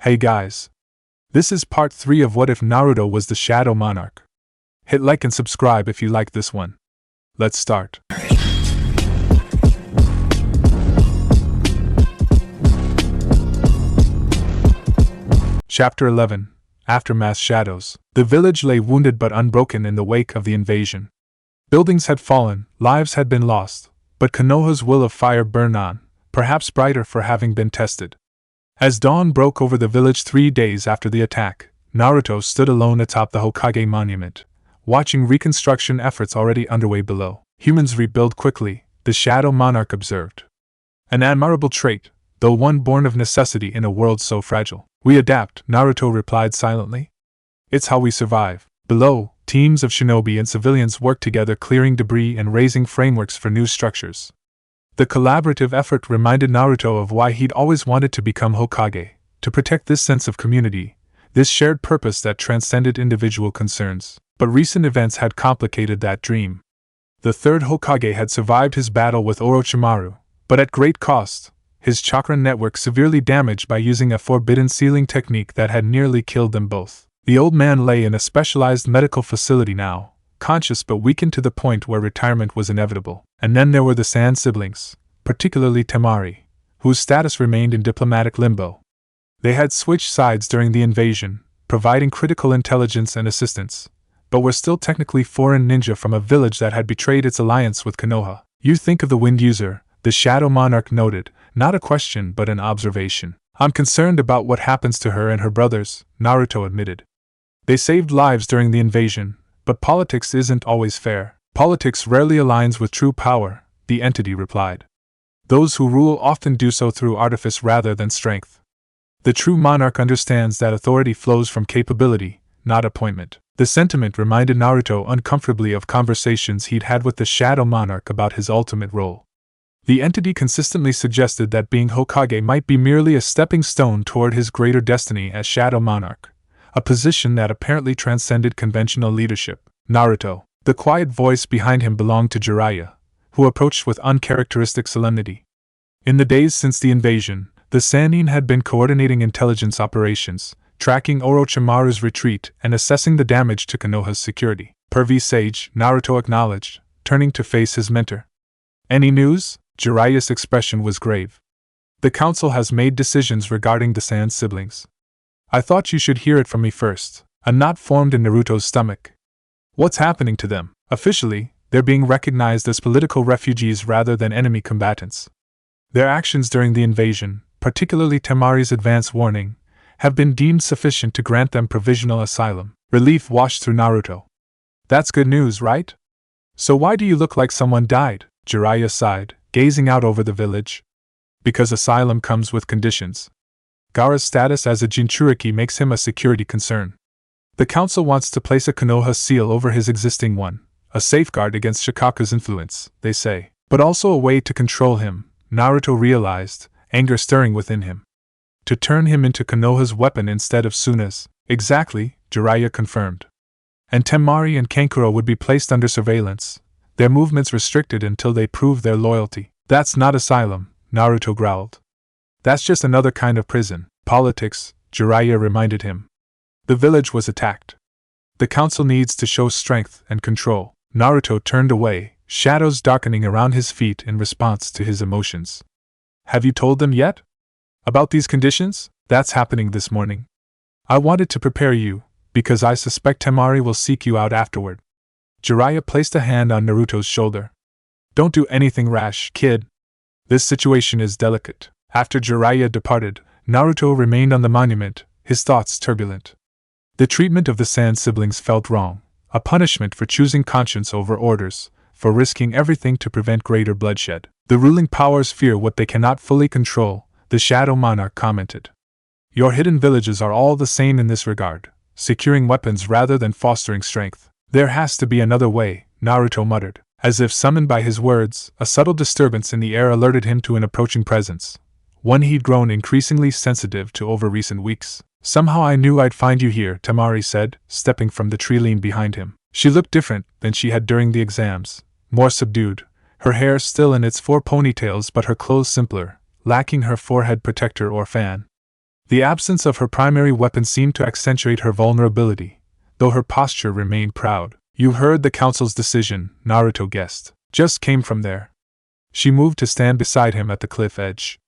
Hey guys. This is part 3 of What If Naruto Was the Shadow Monarch. Hit like and subscribe if you like this one. Let's start. Chapter 11. Aftermath Shadows. The village lay wounded but unbroken in the wake of the invasion. Buildings had fallen, lives had been lost, but Konoha's will of fire burned on, perhaps brighter for having been tested. As dawn broke over the village 3 days after the attack, Naruto stood alone atop the Hokage monument, watching reconstruction efforts already underway below. Humans rebuild quickly, the Shadow Monarch observed. An admirable trait, though one born of necessity in a world so fragile. We adapt, Naruto replied silently. It's how we survive. Below, teams of shinobi and civilians work together, clearing debris and raising frameworks for new structures. The collaborative effort reminded Naruto of why he'd always wanted to become Hokage, to protect this sense of community, this shared purpose that transcended individual concerns. But recent events had complicated that dream. The third Hokage had survived his battle with Orochimaru, but at great cost, his chakra network severely damaged by using a forbidden sealing technique that had nearly killed them both. The old man lay in a specialized medical facility now, conscious but weakened to the point where retirement was inevitable. And then there were the Sand siblings, particularly Temari, whose status remained in diplomatic limbo. They had switched sides during the invasion, providing critical intelligence and assistance, but were still technically foreign ninja from a village that had betrayed its alliance with Konoha. You think of the Wind User, the Shadow Monarch noted, not a question but an observation. I'm concerned about what happens to her and her brothers, Naruto admitted. They saved lives during the invasion, but politics isn't always fair. Politics rarely aligns with true power, the entity replied. Those who rule often do so through artifice rather than strength. The true monarch understands that authority flows from capability, not appointment. The sentiment reminded Naruto uncomfortably of conversations he'd had with the Shadow Monarch about his ultimate role. The entity consistently suggested that being Hokage might be merely a stepping stone toward his greater destiny as Shadow Monarch, a position that apparently transcended conventional leadership. Naruto. The quiet voice behind him belonged to Jiraiya, who approached with uncharacteristic solemnity. In the days since the invasion, the Sannin had been coordinating intelligence operations, tracking Orochimaru's retreat and assessing the damage to Konoha's security. Pervy sage, Naruto acknowledged, turning to face his mentor. Any news? Jiraiya's expression was grave. The council has made decisions regarding the Sand siblings. I thought you should hear it from me first. A knot formed in Naruto's stomach. What's happening to them? Officially, they're being recognized as political refugees rather than enemy combatants. Their actions during the invasion, particularly Temari's advance warning, have been deemed sufficient to grant them provisional asylum. Relief washed through Naruto. That's good news, right? So why do you look like someone died? Jiraiya sighed, gazing out over the village. Because asylum comes with conditions. Gaara's status as a jinchuriki makes him a security concern. The council wants to place a Konoha seal over his existing one, a safeguard against Shikaku's influence, they say, but also a way to control him, Naruto realized, anger stirring within him. To turn him into Konoha's weapon instead of Tsunade's. Exactly, Jiraiya confirmed. And Temari and Kankuro would be placed under surveillance, their movements restricted until they prove their loyalty. That's not asylum, Naruto growled. That's just another kind of prison. Politics, Jiraiya reminded him. The village was attacked. The council needs to show strength and control. Naruto turned away, shadows darkening around his feet in response to his emotions. Have you told them yet? About these conditions? That's happening this morning. I wanted to prepare you, because I suspect Temari will seek you out afterward. Jiraiya placed a hand on Naruto's shoulder. Don't do anything rash, kid. This situation is delicate. After Jiraiya departed, Naruto remained on the monument, his thoughts turbulent. The treatment of the Sand siblings felt wrong, a punishment for choosing conscience over orders, for risking everything to prevent greater bloodshed. The ruling powers fear what they cannot fully control, the Shadow Monarch commented. Your hidden villages are all the same in this regard, securing weapons rather than fostering strength. There has to be another way, Naruto muttered. As if summoned by his words, a subtle disturbance in the air alerted him to an approaching presence, one he'd grown increasingly sensitive to over recent weeks. Somehow I knew I'd find you here, Temari said, stepping from the tree line behind him. She looked different than she had during the exams, more subdued, her hair still in its 4 ponytails but her clothes simpler, lacking her forehead protector or fan. The absence of her primary weapon seemed to accentuate her vulnerability, though her posture remained proud. You heard the council's decision, Naruto guessed. Just came from there. She moved to stand beside him at the cliff edge.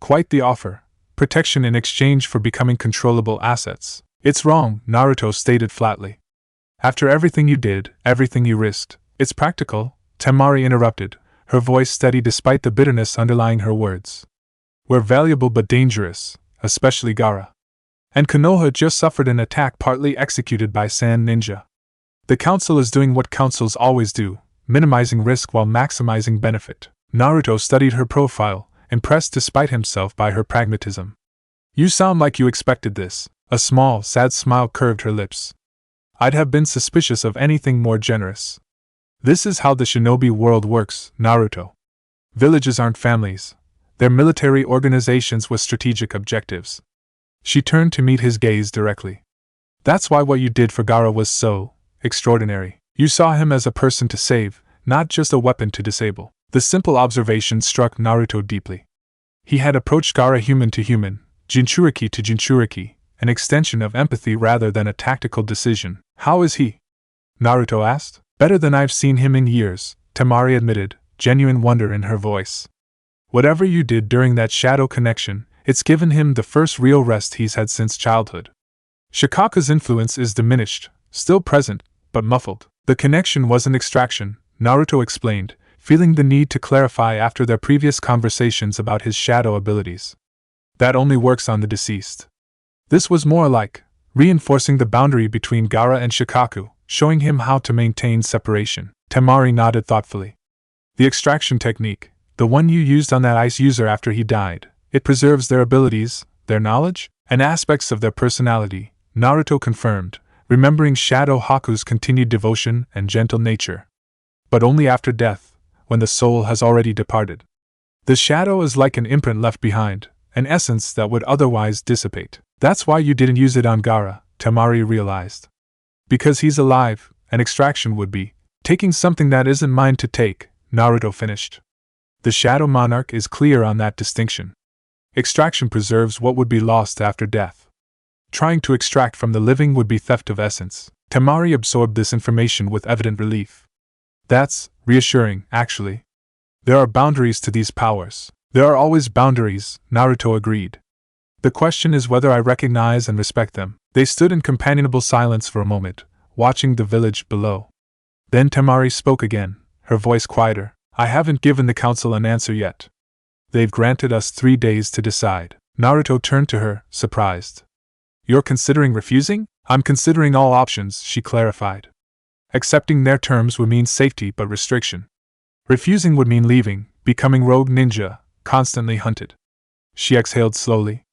Quite the offer. Protection in exchange for becoming controllable assets. It's wrong, Naruto stated flatly. After everything you did, everything you risked, it's practical, Temari interrupted, her voice steady despite the bitterness underlying her words. We're valuable but dangerous, especially Gaara. And Konoha just suffered an attack partly executed by Sand Ninja. The council is doing what councils always do, minimizing risk while maximizing benefit. Naruto studied her profile, impressed despite himself by her pragmatism. You sound like you expected this. A small, sad smile curved her lips. I'd have been suspicious of anything more generous. This is how the shinobi world works, Naruto. Villages aren't families. They're military organizations with strategic objectives. She turned to meet his gaze directly. That's why what you did for Gaara was so extraordinary. You saw him as a person to save, not just a weapon to disable. The simple observation struck Naruto deeply. He had approached Gaara human to human, jinchuriki to jinchuriki, an extension of empathy rather than a tactical decision. How is he? Naruto asked. Better than I've seen him in years, Temari admitted, genuine wonder in her voice. Whatever you did during that shadow connection, it's given him the first real rest he's had since childhood. Shikaku's influence is diminished, still present, but muffled. The connection was an extraction, Naruto explained, feeling the need to clarify after their previous conversations about his shadow abilities. That only works on the deceased. This was more like reinforcing the boundary between Gaara and Shikaku, showing him how to maintain separation. Temari nodded thoughtfully. The extraction technique, the one you used on that ice user after he died, it preserves their abilities, their knowledge, and aspects of their personality, Naruto confirmed, remembering Shadow Haku's continued devotion and gentle nature. But only after death, when the soul has already departed. The shadow is like an imprint left behind, an essence that would otherwise dissipate. That's why you didn't use it on Gaara, Temari realized. Because he's alive, an extraction would be taking something that isn't mine to take, Naruto finished. The Shadow Monarch is clear on that distinction. Extraction preserves what would be lost after death. Trying to extract from the living would be theft of essence. Temari absorbed this information with evident relief. That's reassuring, actually. There are boundaries to these powers. There are always boundaries, Naruto agreed. The question is whether I recognize and respect them. They stood in companionable silence for a moment, watching the village below. Then Temari spoke again, her voice quieter. I haven't given the council an answer yet. They've granted us 3 days to decide. Naruto turned to her, surprised. You're considering refusing? I'm considering all options, she clarified. Accepting their terms would mean safety but restriction. Refusing would mean leaving, becoming rogue ninja, constantly hunted. She exhaled slowly.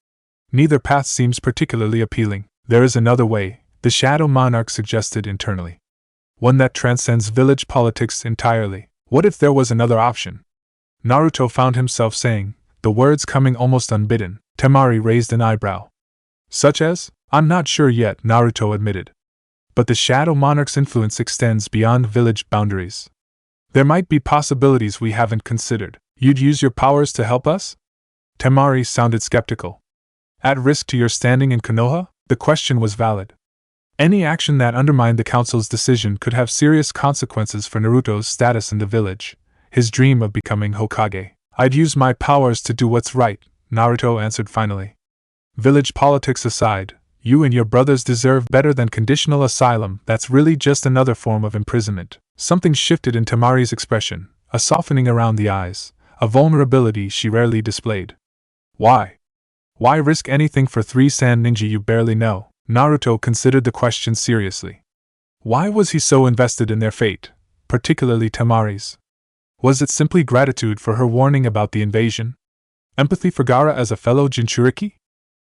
Neither path seems particularly appealing. There is another way, the Shadow Monarch suggested internally. One that transcends village politics entirely. What if there was another option? Naruto found himself saying, the words coming almost unbidden. Temari raised an eyebrow. Such as? I'm not sure yet, Naruto admitted. But the Shadow Monarch's influence extends beyond village boundaries. There might be possibilities we haven't considered. You'd use your powers to help us? Temari sounded skeptical. At risk to your standing in Konoha? The question was valid. Any action that undermined the council's decision could have serious consequences for Naruto's status in the village, his dream of becoming Hokage. I'd use my powers to do what's right, Naruto answered finally. Village politics aside, you and your brothers deserve better than conditional asylum. That's really just another form of imprisonment. Something shifted in Temari's expression, a softening around the eyes, a vulnerability she rarely displayed. Why? Why risk anything for 3 sand ninja you barely know? Naruto considered the question seriously. Why was he so invested in their fate, particularly Temari's? Was it simply gratitude for her warning about the invasion? Empathy for Gaara as a fellow jinchuriki?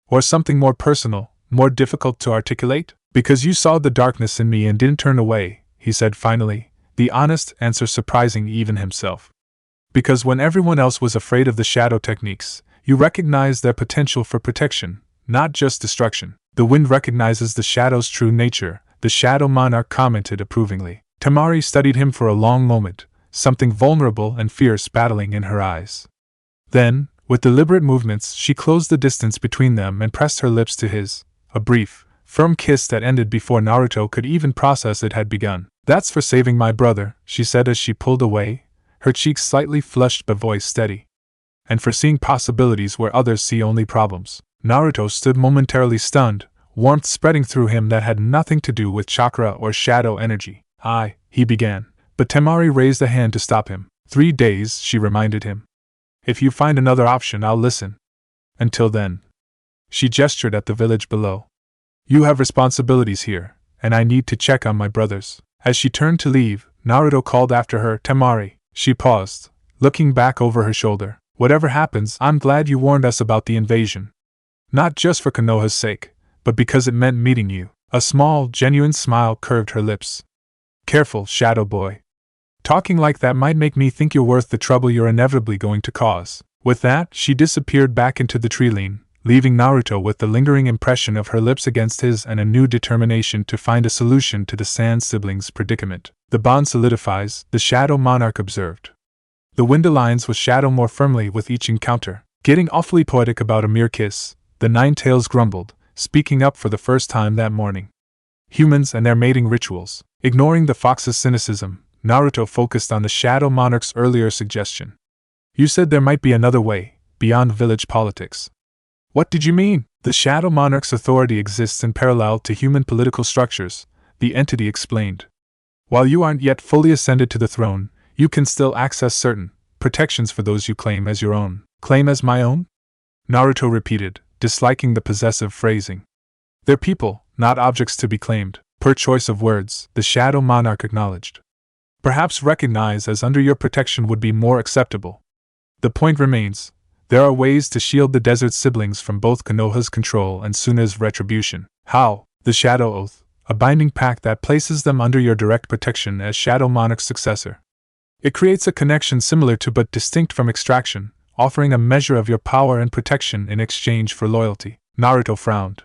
Or something more personal, more difficult to articulate? Because you saw the darkness in me and didn't turn away, he said finally, the honest answer surprising even himself. Because when everyone else was afraid of the shadow techniques, you recognized their potential for protection, not just destruction. The wind recognizes the shadow's true nature, the Shadow Monarch commented approvingly. Temari studied him for a long moment, something vulnerable and fierce battling in her eyes. Then, With deliberate movements, she closed the distance between them and pressed her lips to his. A brief, firm kiss that ended before Naruto could even process it had begun. "That's for saving my brother," she said as she pulled away, her cheeks slightly flushed but voice steady. "And for seeing possibilities where others see only problems." Naruto stood momentarily stunned, warmth spreading through him that had nothing to do with chakra or shadow energy. He began, but Temari raised a hand to stop him. 3 days, she reminded him. "If you find another option, I'll listen. Until then." She gestured at the village below. "You have responsibilities here, and I need to check on my brothers." As she turned to leave, Naruto called after her, "Temari." She paused, looking back over her shoulder. "Whatever happens, I'm glad you warned us about the invasion. Not just for Konoha's sake, but because it meant meeting you." A small, genuine smile curved her lips. "Careful, Shadow Boy. Talking like that might make me think you're worth the trouble you're inevitably going to cause." With that, she disappeared back into the tree-line, leaving Naruto with the lingering impression of her lips against his and a new determination to find a solution to the Sand siblings' predicament. "The bond solidifies," the Shadow Monarch observed. "The wind aligns with Shadow more firmly with each encounter." Getting awfully poetic about a mere kiss, the Nine-Tails grumbled, speaking up for the first time that morning. Humans and their mating rituals. Ignoring the fox's cynicism, Naruto focused on the Shadow Monarch's earlier suggestion. "You said there might be another way, beyond village politics." "What did you mean?" "The Shadow Monarch's authority exists in parallel to human political structures," the entity explained. "While you aren't yet fully ascended to the throne, you can still access certain protections for those you claim as your own." "Claim as my own?" Naruto repeated, disliking the possessive phrasing. "They're people, not objects to be claimed." "Per choice of words," the Shadow Monarch acknowledged. "Perhaps recognize as under your protection would be more acceptable. The point remains, there are ways to shield the desert siblings from both Konoha's control and Tsunade's retribution." "How?" "The Shadow Oath, a binding pact that places them under your direct protection as Shadow Monarch's successor. It creates a connection similar to but distinct from extraction, offering a measure of your power and protection in exchange for loyalty." Naruto frowned.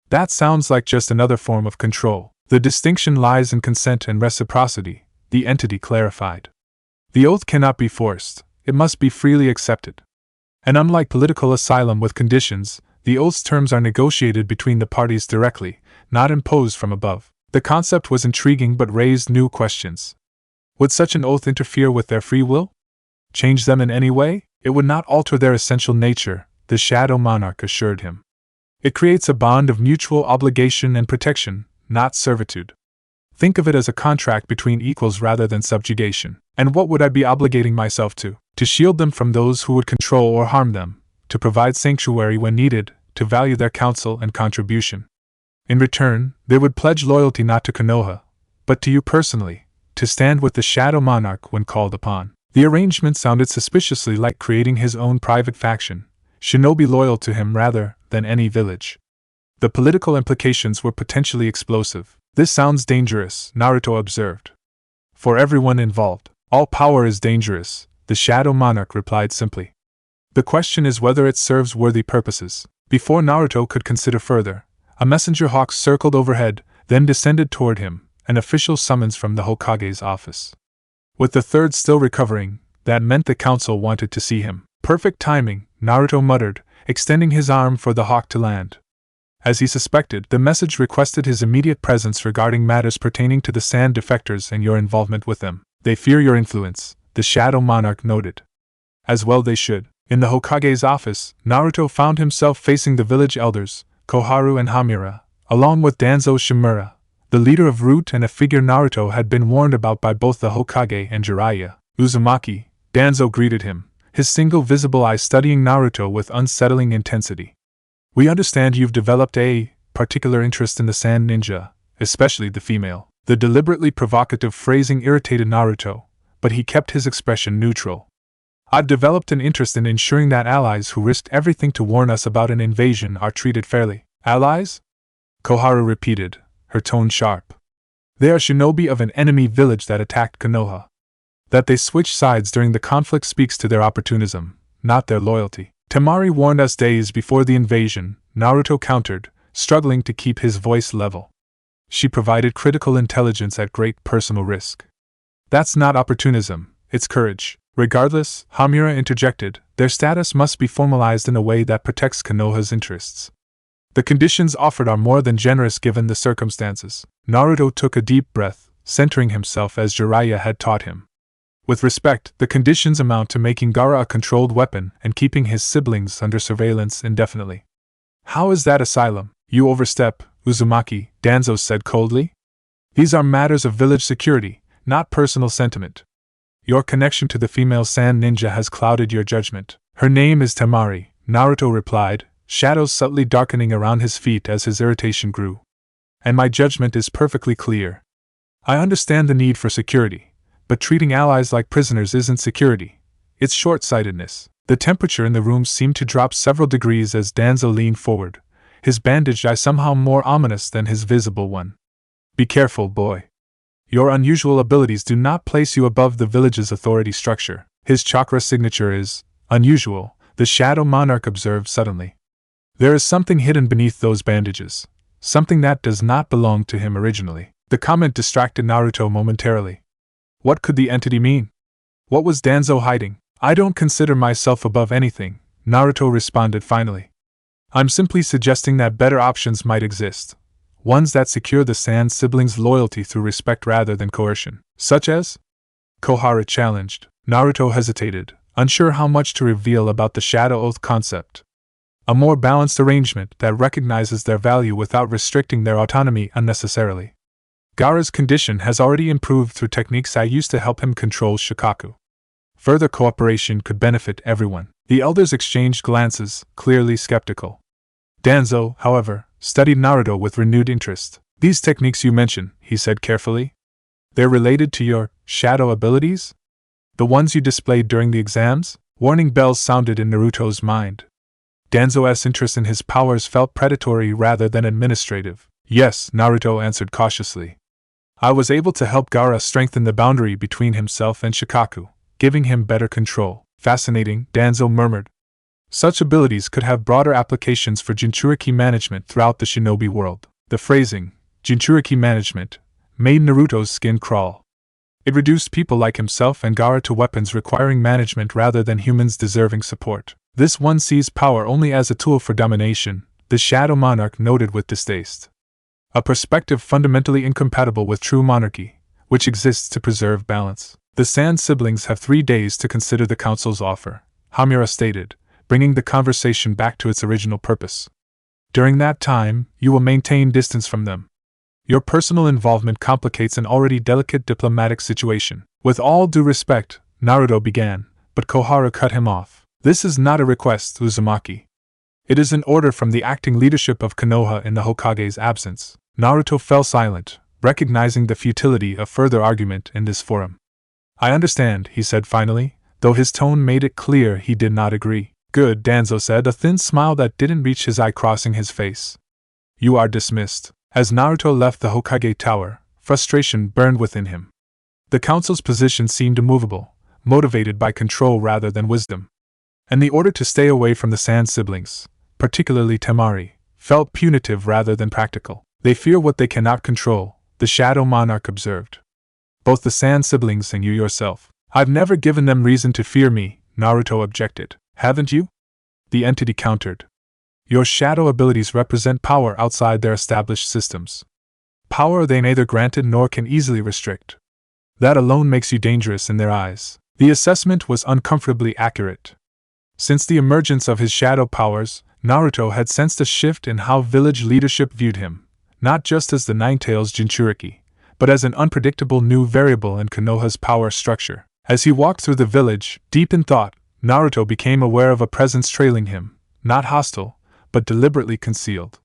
"That sounds like just another form of control." "The distinction lies in consent and reciprocity," the entity clarified. "The oath cannot be forced, it must be freely accepted. And unlike political asylum with conditions, the oath's terms are negotiated between the parties directly, not imposed from above." The concept was intriguing but raised new questions. Would such an oath interfere with their free will? Change them in any way? "It would not alter their essential nature," the Shadow Monarch assured him. "It creates a bond of mutual obligation and protection, not servitude. Think of it as a contract between equals rather than subjugation." "And what would I be obligating myself to?" "To shield them from those who would control or harm them, to provide sanctuary when needed, to value their counsel and contribution. In return, they would pledge loyalty not to Konoha, but to you personally, to stand with the Shadow Monarch when called upon." The arrangement sounded suspiciously like creating his own private faction, shinobi loyal to him rather than any village. The political implications were potentially explosive. "This sounds dangerous," Naruto observed. "For everyone involved. All power is dangerous," the Shadow Monarch replied simply. "The question is whether it serves worthy purposes." Before Naruto could consider further, a messenger hawk circled overhead, then descended toward him, an official summons from the Hokage's office. With the third still recovering, that meant the council wanted to see him. "Perfect timing," Naruto muttered, extending his arm for the hawk to land. As he suspected, the message requested his immediate presence regarding matters pertaining to the Sand defectors and your involvement with them. "They fear your influence," the Shadow Monarch noted. As well they should. In the Hokage's office, Naruto found himself facing the village elders, Koharu and Hamura, along with Danzo Shimura, the leader of Root and a figure Naruto had been warned about by both the Hokage and Jiraiya. "Uzumaki," Danzo greeted him, his single visible eye studying Naruto with unsettling intensity. "We understand you've developed a particular interest in the Sand Ninja, especially the female." The deliberately provocative phrasing irritated Naruto, but he kept his expression neutral. "I've developed an interest in ensuring that allies who risked everything to warn us about an invasion are treated fairly." "Allies?" Koharu repeated, her tone sharp. "They are shinobi of an enemy village that attacked Konoha. That they switched sides during the conflict speaks to their opportunism, not their loyalty." "Temari warned us days before the invasion," Naruto countered, struggling to keep his voice level. "She provided critical intelligence at great personal risk." "That's not opportunism, it's courage." "Regardless," Hamura interjected, their status must be formalized in a way that protects Konoha's interests. The conditions offered are more than generous given the circumstances. Naruto took a deep breath, centering himself as Jiraiya had taught him. With respect, the conditions amount to making Gaara a controlled weapon and keeping his siblings under surveillance indefinitely. How is that asylum? You overstep, Uzumaki, Danzo said coldly. These are matters of village security, not personal sentiment. Your connection to the female sand ninja has clouded your judgment. Her name is Temari, Naruto replied, shadows subtly darkening around his feet as his irritation grew. And my judgment is perfectly clear. I understand the need for security, but treating allies like prisoners isn't security. It's short-sightedness. The temperature in the room seemed to drop several degrees as Danzo leaned forward, his bandaged eye somehow more ominous than his visible one. Be careful, boy. Your unusual abilities do not place you above the village's authority structure. His chakra signature is unusual, the Shadow Monarch observed suddenly. There is something hidden beneath those bandages, something that does not belong to him originally. The comment distracted Naruto momentarily. What could the entity mean? What was Danzo hiding? I don't consider myself above anything, Naruto responded finally. I'm simply suggesting that better options might exist. Ones that secure the Sand siblings' loyalty through respect rather than coercion. Such as? Kohara challenged. Naruto hesitated, unsure how much to reveal about the Shadow Oath concept. A more balanced arrangement that recognizes their value without restricting their autonomy unnecessarily. Gaara's condition has already improved through techniques I used to help him control Shikaku. Further cooperation could benefit everyone. The elders exchanged glances, clearly skeptical. Danzo, however, studied Naruto with renewed interest. These techniques you mention, he said carefully. They're related to your shadow abilities? The ones you displayed during the exams? Warning bells sounded in Naruto's mind. Danzo's interest in his powers felt predatory rather than administrative. Yes, Naruto answered cautiously. I was able to help Gaara strengthen the boundary between himself and Shikaku, giving him better control. Fascinating, Danzo murmured. Such abilities could have broader applications for jinchuriki management throughout the shinobi world. The phrasing, jinchuriki management, made Naruto's skin crawl. It reduced people like himself and Gaara to weapons requiring management rather than humans deserving support. This one sees power only as a tool for domination, the Shadow Monarch noted with distaste. A perspective fundamentally incompatible with true monarchy, which exists to preserve balance. The Sand siblings have 3 days to consider the council's offer, Hamura stated, bringing the conversation back to its original purpose. During that time, you will maintain distance from them. Your personal involvement complicates an already delicate diplomatic situation. With all due respect, Naruto began, but Kohara cut him off. This is not a request, Uzumaki. It is an order from the acting leadership of Konoha in the Hokage's absence. Naruto fell silent, recognizing the futility of further argument in this forum. I understand, he said finally, though his tone made it clear he did not agree. Good, Danzo said, a thin smile that didn't reach his eye crossing his face. You are dismissed. As Naruto left the Hokage tower, frustration burned within him. The council's position seemed immovable, motivated by control rather than wisdom. And the order to stay away from the Sand siblings, particularly Temari, felt punitive rather than practical. They fear what they cannot control, the Shadow Monarch observed. Both the Sand siblings and you yourself. I've never given them reason to fear me, Naruto objected. Haven't you? The entity countered. Your shadow abilities represent power outside their established systems. Power they neither granted nor can easily restrict. That alone makes you dangerous in their eyes. The assessment was uncomfortably accurate. Since the emergence of his shadow powers, Naruto had sensed a shift in how village leadership viewed him, not just as the Ninetales jinchuriki, but as an unpredictable new variable in Konoha's power structure. As he walked through the village, deep in thought, Naruto became aware of a presence trailing him, not hostile, but deliberately concealed.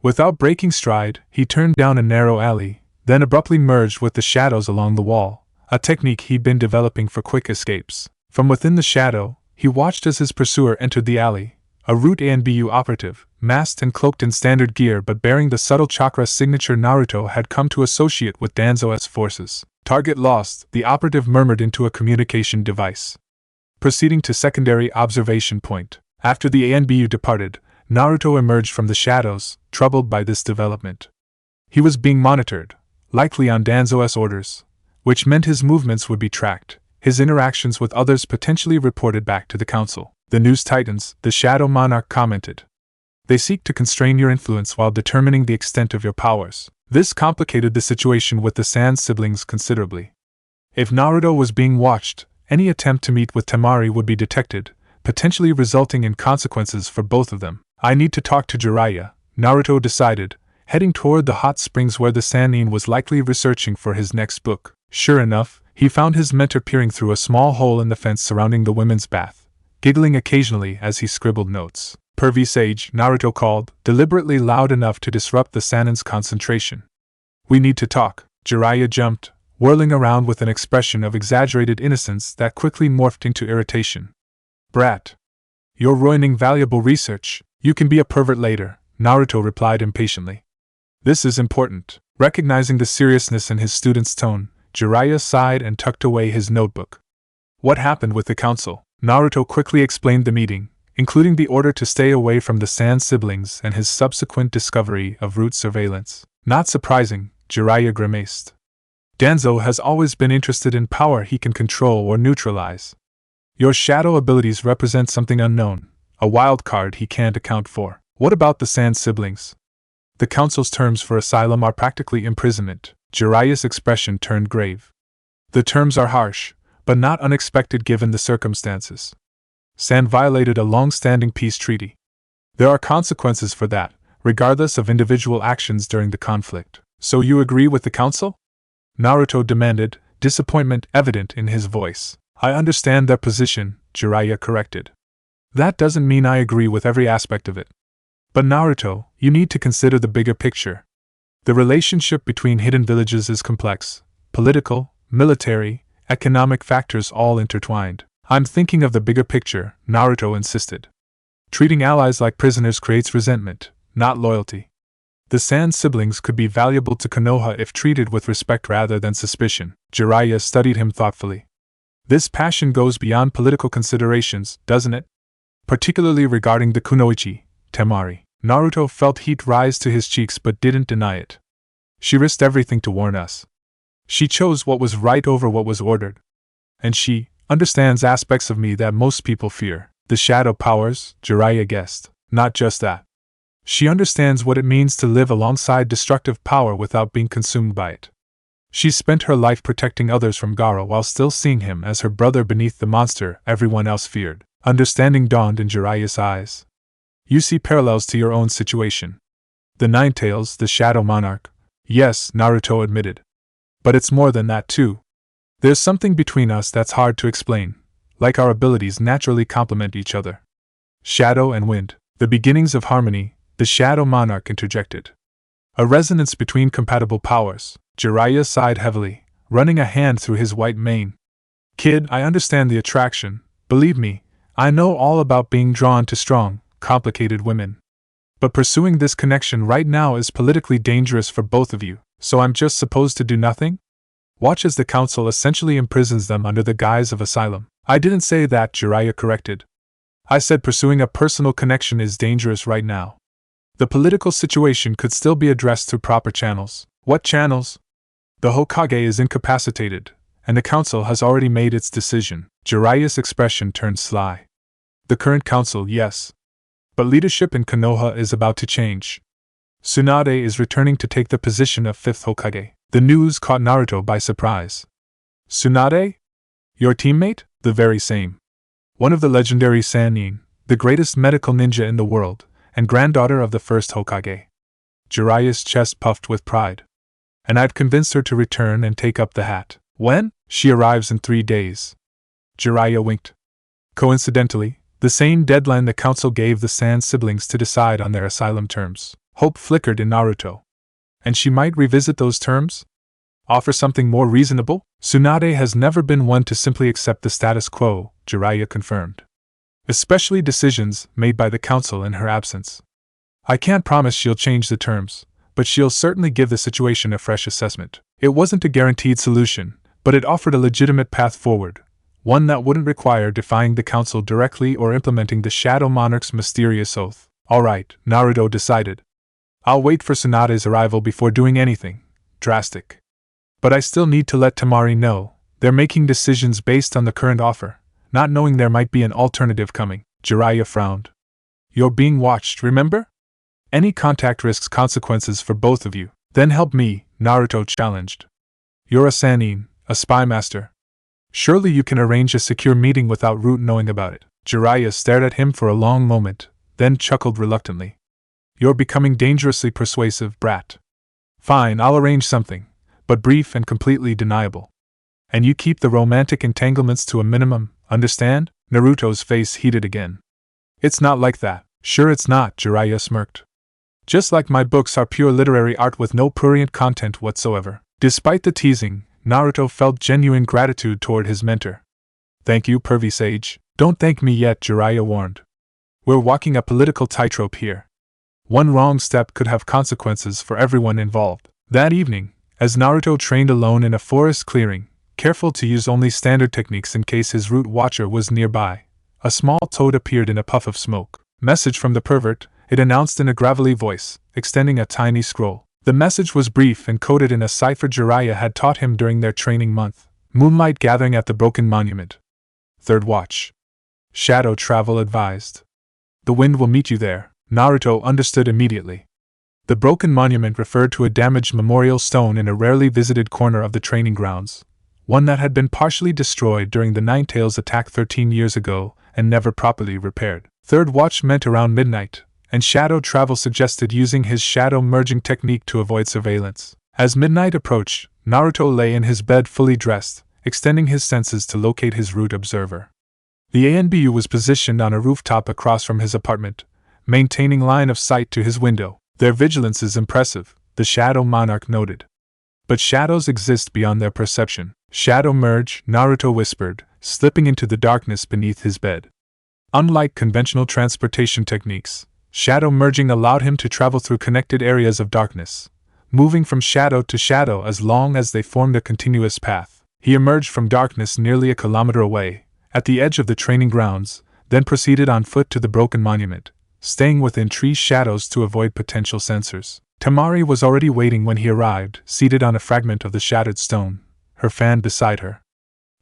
Without breaking stride, he turned down a narrow alley, then abruptly merged with the shadows along the wall, a technique he'd been developing for quick escapes. From within the shadow, he watched as his pursuer entered the alley, a Route ANBU operative, masked and cloaked in standard gear but bearing the subtle chakra signature Naruto had come to associate with Danzo's forces. Target lost, the operative murmured into a communication device. Proceeding to secondary observation point. After the ANBU departed, Naruto emerged from the shadows, troubled by this development. He was being monitored, likely on Danzo's orders, which meant his movements would be tracked, his interactions with others potentially reported back to the council. The news titans, the Shadow Monarch commented. They seek to constrain your influence while determining the extent of your powers. This complicated the situation with the Sand siblings considerably. If Naruto was being watched, any attempt to meet with Temari would be detected, potentially resulting in consequences for both of them. I need to talk to Jiraiya, Naruto decided, heading toward the hot springs where the Sannin was likely researching for his next book. Sure enough, he found his mentor peering through a small hole in the fence surrounding the women's bath, giggling occasionally as he scribbled notes. Pervy Sage, Naruto called, deliberately loud enough to disrupt the Sannin's concentration. We need to talk. Jiraiya jumped, whirling around with an expression of exaggerated innocence that quickly morphed into irritation. Brat. You're ruining valuable research. You can be a pervert later, Naruto replied impatiently. This is important. Recognizing the seriousness in his student's tone, Jiraiya sighed and tucked away his notebook. What happened with the council? Naruto quickly explained the meeting, including the order to stay away from the Sand siblings and his subsequent discovery of route surveillance. Not surprising, Jiraiya grimaced. Danzo has always been interested in power he can control or neutralize. Your shadow abilities represent something unknown, a wild card he can't account for. What about the Sand siblings? The council's terms for asylum are practically imprisonment. Jiraiya's expression turned grave. The terms are harsh, but not unexpected given the circumstances. Sand violated a long-standing peace treaty. There are consequences for that, regardless of individual actions during the conflict. So you agree with the council? Naruto demanded, disappointment evident in his voice. I understand their position, Jiraiya corrected. That doesn't mean I agree with every aspect of it. But Naruto, you need to consider the bigger picture. The relationship between hidden villages is complex, political, military, economic factors all intertwined. I'm thinking of the bigger picture, Naruto insisted. Treating allies like prisoners creates resentment, not loyalty. The Sand siblings could be valuable to Konoha if treated with respect rather than suspicion. Jiraiya studied him thoughtfully. This passion goes beyond political considerations, doesn't it? Particularly regarding the kunoichi, Temari. Naruto felt heat rise to his cheeks but didn't deny it. She risked everything to warn us. She chose what was right over what was ordered. And she understands aspects of me that most people fear. The shadow powers, Jiraiya guessed. Not just that. She understands what it means to live alongside destructive power without being consumed by it. She spent her life protecting others from Gaara while still seeing him as her brother beneath the monster everyone else feared. Understanding dawned in Jiraiya's eyes. You see parallels to your own situation. The Ninetales, the Shadow Monarch. Yes, Naruto admitted. But it's more than that too. There's something between us that's hard to explain, like our abilities naturally complement each other. Shadow and wind, the beginnings of harmony, the Shadow Monarch interjected. A resonance between compatible powers. Jiraiya sighed heavily, running a hand through his white mane. Kid, I understand the attraction. Believe me, I know all about being drawn to strong, complicated women. But pursuing this connection right now is politically dangerous for both of you, so I'm just supposed to do nothing? Watch as the council essentially imprisons them under the guise of asylum. I didn't say that, Jiraiya corrected. I said pursuing a personal connection is dangerous right now. The political situation could still be addressed through proper channels. What channels? The Hokage is incapacitated, and the council has already made its decision. Jiraiya's expression turned sly. The current council, yes. But leadership in Konoha is about to change. Tsunade is returning to take the position of Fifth Hokage. The news caught Naruto by surprise. Tsunade? Your teammate? The very same. One of the legendary Sannin, the greatest medical ninja in the world, and granddaughter of the first Hokage. Jiraiya's chest puffed with pride. And I've convinced her to return and take up the hat. When? She arrives in 3 days. Jiraiya winked. Coincidentally, the same deadline the council gave the Sand siblings to decide on their asylum terms. Hope flickered in Naruto. And she might revisit those terms? Offer something more reasonable? Tsunade has never been one to simply accept the status quo, Jiraiya confirmed. Especially decisions made by the council in her absence. I can't promise she'll change the terms, but she'll certainly give the situation a fresh assessment. It wasn't a guaranteed solution, but it offered a legitimate path forward, one that wouldn't require defying the council directly or implementing the Shadow Monarch's mysterious oath. Alright, Naruto decided. I'll wait for Tsunade's arrival before doing anything drastic. But I still need to let Temari know they're making decisions based on the current offer, not knowing there might be an alternative coming. Jiraiya frowned. You're being watched, remember? Any contact risks consequences for both of you. Then help me, Naruto challenged. You're a Sannin, a spy master. Surely you can arrange a secure meeting without Root knowing about it. Jiraiya stared at him for a long moment, then chuckled reluctantly. You're becoming dangerously persuasive, brat. Fine, I'll arrange something, but brief and completely deniable. And you keep the romantic entanglements to a minimum, understand? Naruto's face heated again. It's not like that. Sure it's not, Jiraiya smirked. Just like my books are pure literary art with no prurient content whatsoever. Despite the teasing, Naruto felt genuine gratitude toward his mentor. Thank you, pervy sage. Don't thank me yet, Jiraiya warned. We're walking a political tightrope here. One wrong step could have consequences for everyone involved. That evening, as Naruto trained alone in a forest clearing, careful to use only standard techniques in case his root watcher was nearby, a small toad appeared in a puff of smoke. Message from the pervert, it announced in a gravelly voice, extending a tiny scroll. The message was brief and coded in a cipher Jiraiya had taught him during their training month. Moonlight gathering at the broken monument. Third watch. Shadow travel advised. The wind will meet you there. Naruto understood immediately. The broken monument referred to a damaged memorial stone in a rarely visited corner of the training grounds, one that had been partially destroyed during the Ninetales attack 13 years ago and never properly repaired. Third watch meant around midnight, and shadow travel suggested using his shadow merging technique to avoid surveillance. As midnight approached, Naruto lay in his bed fully dressed, extending his senses to locate his root observer. The ANBU was positioned on a rooftop across from his apartment, maintaining line of sight to his window. Their vigilance is impressive, the Shadow Monarch noted. But shadows exist beyond their perception. Shadow merge, Naruto whispered, slipping into the darkness beneath his bed. Unlike conventional transportation techniques, shadow merging allowed him to travel through connected areas of darkness, moving from shadow to shadow as long as they formed a continuous path. He emerged from darkness nearly a kilometer away, at the edge of the training grounds, then proceeded on foot to the broken monument, staying within tree shadows to avoid potential sensors. Temari was already waiting when he arrived, seated on a fragment of the shattered stone, her fan beside her.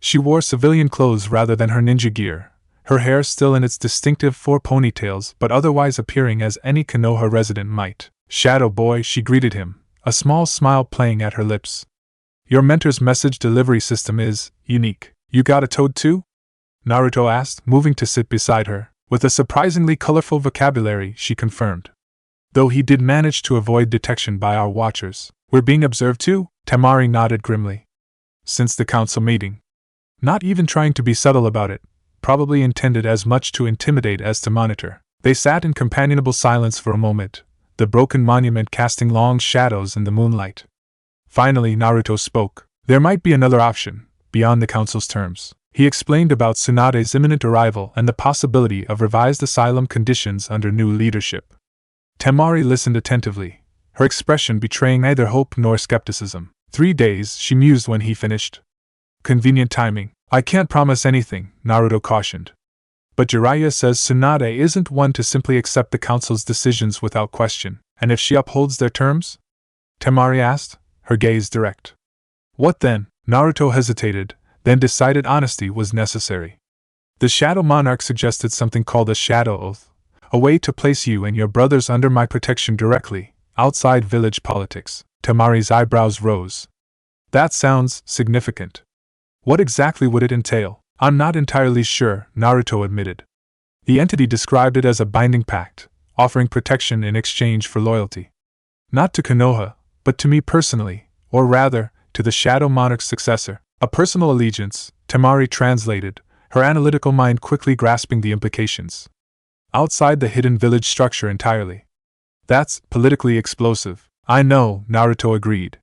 She wore civilian clothes rather than her ninja gear, her hair still in its distinctive 4 ponytails but otherwise appearing as any Konoha resident might. Shadow boy, she greeted him, a small smile playing at her lips. Your mentor's message delivery system is unique. You got a toad too? Naruto asked, moving to sit beside her. With a surprisingly colorful vocabulary, she confirmed. Though he did manage to avoid detection by our watchers. We're being observed too? Temari nodded grimly. Since the council meeting. Not even trying to be subtle about it, probably intended as much to intimidate as to monitor. They sat in companionable silence for a moment, the broken monument casting long shadows in the moonlight. Finally, Naruto spoke. There might be another option, beyond the council's terms. He explained about Tsunade's imminent arrival and the possibility of revised asylum conditions under new leadership. Temari listened attentively, her expression betraying neither hope nor skepticism. 3 days, she mused when he finished. Convenient timing. I can't promise anything, Naruto cautioned. But Jiraiya says Tsunade isn't one to simply accept the council's decisions without question. And if she upholds their terms? Temari asked, her gaze direct. What then? Naruto hesitated, then decided honesty was necessary. The Shadow Monarch suggested something called a Shadow Oath, a way to place you and your brothers under my protection directly, outside village politics. Temari's eyebrows rose. That sounds significant. What exactly would it entail? I'm not entirely sure, Naruto admitted. The entity described it as a binding pact, offering protection in exchange for loyalty. Not to Konoha, but to me personally, or rather, to the Shadow Monarch's successor. A personal allegiance, Temari translated, her analytical mind quickly grasping the implications. Outside the hidden village structure entirely. That's politically explosive. I know, Naruto agreed.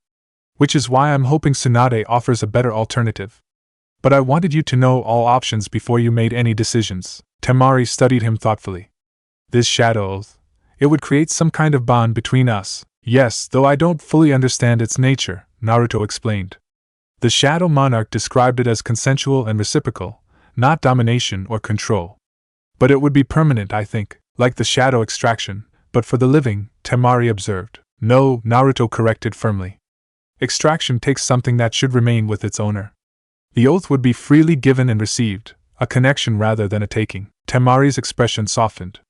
Which is why I'm hoping Tsunade offers a better alternative. But I wanted you to know all options before you made any decisions. Temari studied him thoughtfully. This Shadow Oath. It would create some kind of bond between us. Yes, though I don't fully understand its nature, Naruto explained. The Shadow Monarch described it as consensual and reciprocal, not domination or control. But it would be permanent, I think, like the shadow extraction, but for the living, Temari observed. No, Naruto corrected firmly. Extraction takes something that should remain with its owner. The oath would be freely given and received, a connection rather than a taking. Temari's expression softened.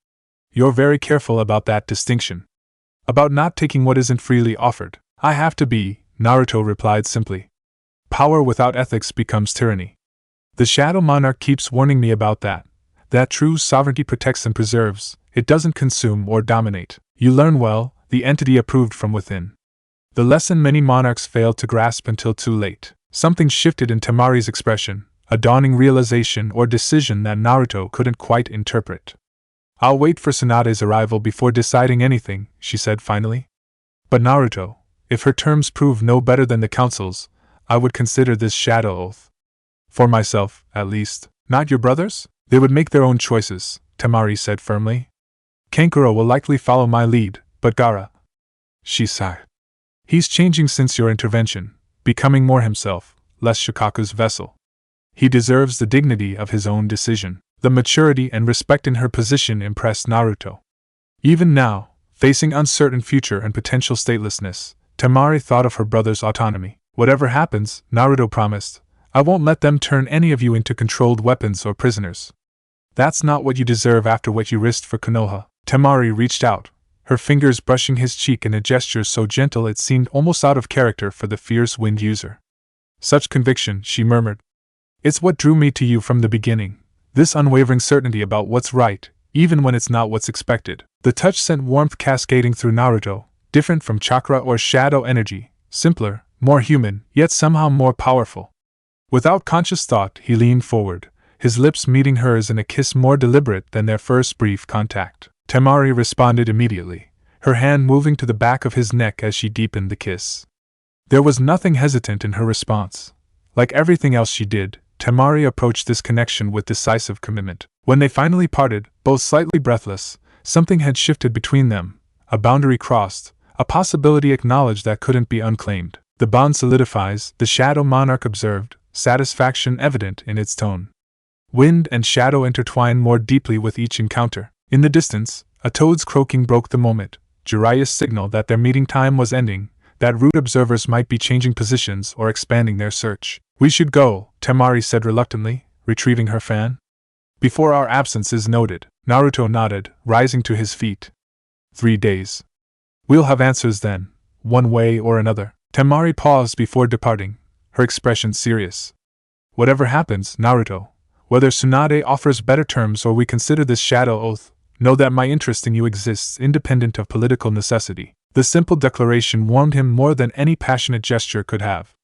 You're very careful about that distinction. About not taking what isn't freely offered. I have to be, Naruto replied simply. Power without ethics becomes tyranny. The Shadow Monarch keeps warning me about that. That true sovereignty protects and preserves, it doesn't consume or dominate. You learn well, the entity approved from within. The lesson many monarchs fail to grasp until too late. Something shifted in Temari's expression, a dawning realization or decision that Naruto couldn't quite interpret. I'll wait for Tsunade's arrival before deciding anything, she said finally. But Naruto, if her terms prove no better than the council's, I would consider this shadow oath. For myself, at least. Not your brothers? They would make their own choices, Temari said firmly. Kankuro will likely follow my lead, but Gaara. She sighed. He's changing since your intervention, becoming more himself, less Shikaku's vessel. He deserves the dignity of his own decision. The maturity and respect in her position impressed Naruto. Even now, facing uncertain future and potential statelessness, Temari thought of her brother's autonomy. Whatever happens, Naruto promised, I won't let them turn any of you into controlled weapons or prisoners. That's not what you deserve after what you risked for Konoha. Temari reached out, her fingers brushing his cheek in a gesture so gentle it seemed almost out of character for the fierce wind user. Such conviction, she murmured. It's what drew me to you from the beginning. This unwavering certainty about what's right, even when it's not what's expected. The touch sent warmth cascading through Naruto, different from chakra or shadow energy, simpler, more human, yet somehow more powerful. Without conscious thought, he leaned forward, his lips meeting hers in a kiss more deliberate than their first brief contact. Temari responded immediately, her hand moving to the back of his neck as she deepened the kiss. There was nothing hesitant in her response. Like everything else she did, Temari approached this connection with decisive commitment. When they finally parted, both slightly breathless, something had shifted between them, a boundary crossed, a possibility acknowledged that couldn't be unclaimed. The bond solidifies, the Shadow Monarch observed, satisfaction evident in its tone. Wind and shadow intertwined more deeply with each encounter. In the distance, a toad's croaking broke the moment, Jiraiya's signal that their meeting time was ending, that route observers might be changing positions or expanding their search. We should go, Temari said reluctantly, retrieving her fan. Before our absence is noted, Naruto nodded, rising to his feet. 3 days. We'll have answers then, one way or another. Temari paused before departing, her expression serious. Whatever happens, Naruto, whether Tsunade offers better terms or we consider this shadow oath, know that my interest in you exists independent of political necessity. The simple declaration warmed him more than any passionate gesture could have.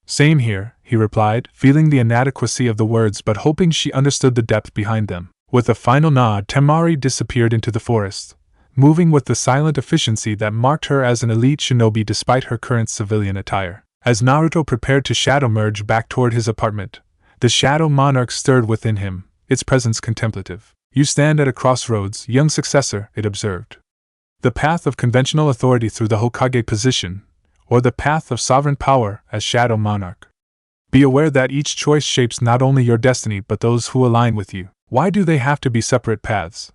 Same here, he replied, feeling the inadequacy of the words but hoping she understood the depth behind them. With a final nod, Temari disappeared into the forest, moving with the silent efficiency that marked her as an elite shinobi despite her current civilian attire. As Naruto prepared to shadow merge back toward his apartment, the Shadow Monarch stirred within him, its presence contemplative. You stand at a crossroads, young successor, it observed. The path of conventional authority through the Hokage position, or the path of sovereign power as Shadow Monarch. Be aware that each choice shapes not only your destiny but those who align with you. Why do they have to be separate paths?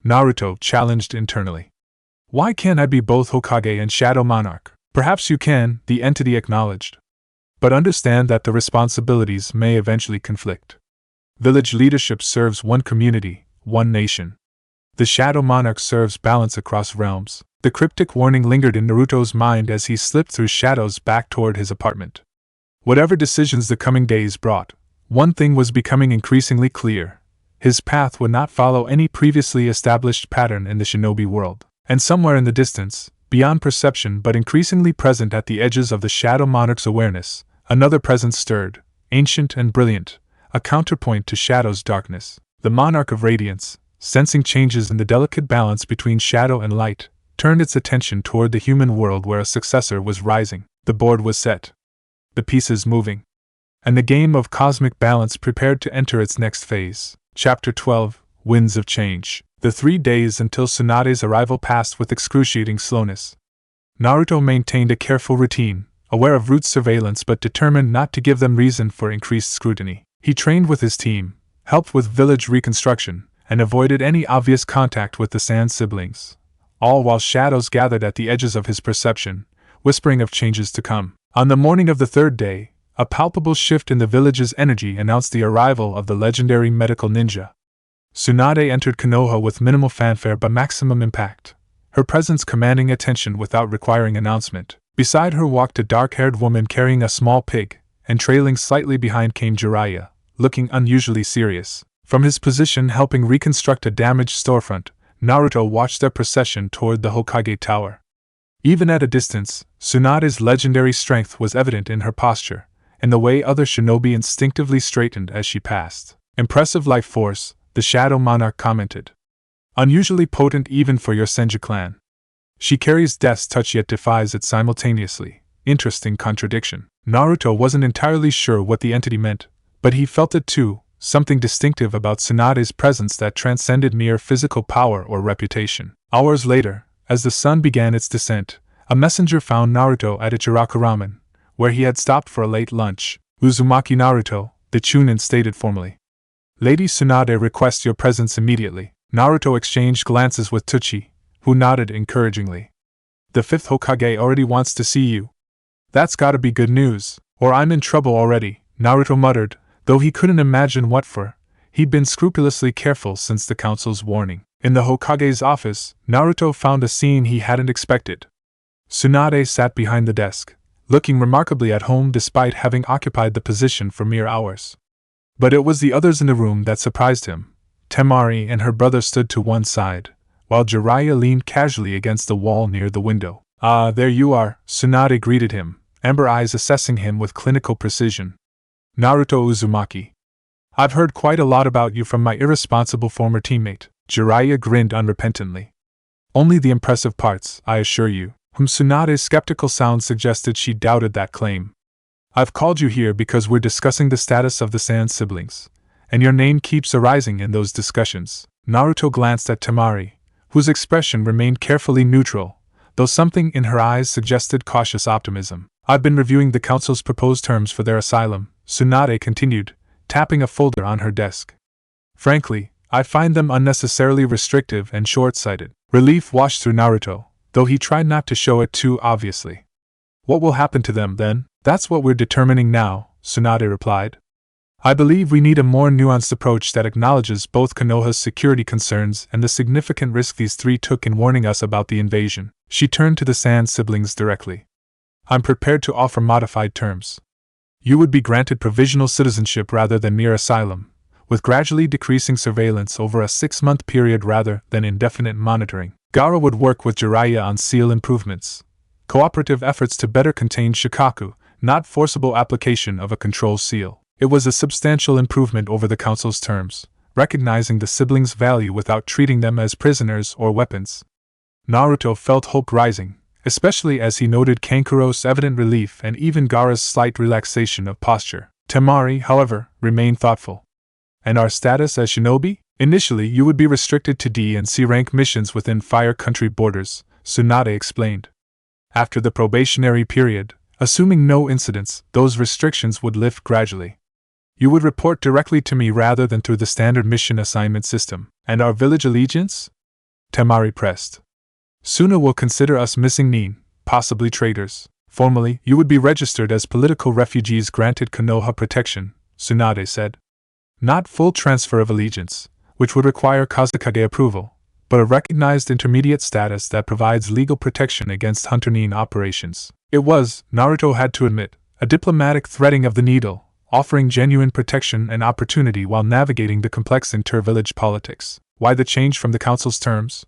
Naruto challenged internally. Why can't I be both Hokage and Shadow Monarch? Perhaps you can, the entity acknowledged. But understand that the responsibilities may eventually conflict. Village leadership serves one community, one nation. The Shadow Monarch serves balance across realms. The cryptic warning lingered in Naruto's mind as he slipped through shadows back toward his apartment. Whatever decisions the coming days brought, one thing was becoming increasingly clear. His path would not follow any previously established pattern in the shinobi world. And somewhere in the distance, beyond perception but increasingly present at the edges of the Shadow Monarch's awareness, another presence stirred, ancient and brilliant, a counterpoint to Shadow's darkness. The Monarch of Radiance, sensing changes in the delicate balance between shadow and light, turned its attention toward the human world where a successor was rising. The board was set, the pieces moving, and the game of cosmic balance prepared to enter its next phase. Chapter 12, Winds of Change. The 3 days until Tsunade's arrival passed with excruciating slowness. Naruto maintained a careful routine, aware of route surveillance but determined not to give them reason for increased scrutiny. He trained with his team, helped with village reconstruction, and avoided any obvious contact with the Sand siblings, all while shadows gathered at the edges of his perception, whispering of changes to come. On the morning of the 3rd day, a palpable shift in the village's energy announced the arrival of the legendary medical ninja. Tsunade entered Konoha with minimal fanfare but maximum impact, her presence commanding attention without requiring announcement. Beside her walked a dark-haired woman carrying a small pig, and trailing slightly behind came Jiraiya, looking unusually serious. From his position helping reconstruct a damaged storefront, Naruto watched their procession toward the Hokage Tower. Even at a distance, Tsunade's legendary strength was evident in her posture, and the way other shinobi instinctively straightened as she passed. Impressive life force, the Shadow Monarch commented. Unusually potent even for your Senju clan. She carries death's touch yet defies it simultaneously. Interesting contradiction. Naruto wasn't entirely sure what the entity meant, but he felt it too, something distinctive about Tsunade's presence that transcended mere physical power or reputation. Hours later, as the sun began its descent, a messenger found Naruto at Ichiraku Ramen, where he had stopped for a late lunch. Uzumaki Naruto, the Chunin stated formally. Lady Tsunade requests your presence immediately. Naruto exchanged glances with Tsuchi, who nodded encouragingly. The fifth Hokage already wants to see you. That's gotta be good news, or I'm in trouble already, Naruto muttered, though he couldn't imagine what for. He'd been scrupulously careful since the council's warning. In the Hokage's office, Naruto found a scene he hadn't expected. Tsunade sat behind the desk, looking remarkably at home despite having occupied the position for mere hours. But it was the others in the room that surprised him. Temari and her brother stood to one side, while Jiraiya leaned casually against the wall near the window. "Ah, there you are," Tsunade greeted him, amber eyes assessing him with clinical precision. "Naruto Uzumaki. I've heard quite a lot about you from my irresponsible former teammate." Jiraiya grinned unrepentantly. "Only the impressive parts, I assure you." Tsunade's skeptical sound suggested she doubted that claim. "I've called you here because we're discussing the status of the Sand siblings, and your name keeps arising in those discussions." Naruto glanced at Temari, whose expression remained carefully neutral, though something in her eyes suggested cautious optimism. "I've been reviewing the council's proposed terms for their asylum," Tsunade continued, tapping a folder on her desk. "Frankly, I find them unnecessarily restrictive and short-sighted." Relief washed through Naruto, though he tried not to show it too obviously. "What will happen to them, then?" "That's what we're determining now," Tsunade replied. "I believe we need a more nuanced approach that acknowledges both Konoha's security concerns and the significant risk these three took in warning us about the invasion." She turned to the Sand siblings directly. "I'm prepared to offer modified terms. You would be granted provisional citizenship rather than mere asylum, with gradually decreasing surveillance over a 6-month period rather than indefinite monitoring. Gaara would work with Jiraiya on seal improvements, cooperative efforts to better contain Shikaku, not forcible application of a control seal." It was a substantial improvement over the council's terms, recognizing the siblings' value without treating them as prisoners or weapons. Naruto felt hope rising, especially as he noted Kankuro's evident relief and even Gaara's slight relaxation of posture. Temari, however, remained thoughtful. "And our status as shinobi? Initially, you would be restricted to D and C rank missions within Fire Country borders," Tsunade explained. "After the probationary period, assuming no incidents, those restrictions would lift gradually. You would report directly to me rather than through the standard mission assignment system." "And our village allegiance?" Temari pressed. "Suna will consider us missing Nin, possibly traitors. Formally, you would be registered as political refugees granted Konoha protection," Tsunade said. "Not full transfer of allegiance, which would require Kazekage approval, but a recognized intermediate status that provides legal protection against Hunter Nin operations." It was, Naruto had to admit, a diplomatic threading of the needle, offering genuine protection and opportunity while navigating the complex inter-village politics. "Why the change from the council's terms?"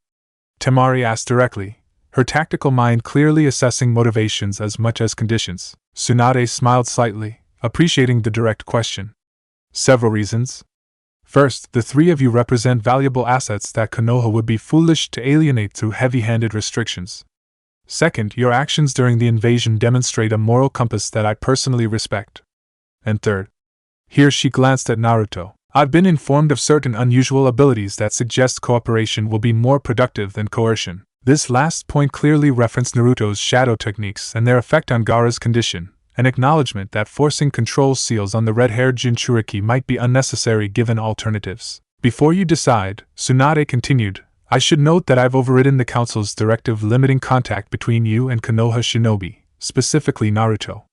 Temari asked directly, her tactical mind clearly assessing motivations as much as conditions. Tsunade smiled slightly, appreciating the direct question. "Several reasons. First, the three of you represent valuable assets that Konoha would be foolish to alienate through heavy-handed restrictions. Second, your actions during the invasion demonstrate a moral compass that I personally respect. And third," here she glanced at Naruto, "I've been informed of certain unusual abilities that suggest cooperation will be more productive than coercion." This last point clearly referenced Naruto's shadow techniques and their effect on Gaara's condition, an acknowledgement that forcing control seals on the red-haired jinchuriki might be unnecessary given alternatives. "Before you decide," Tsunade continued, "I should note that I've overridden the council's directive limiting contact between you and Konoha shinobi, specifically Naruto.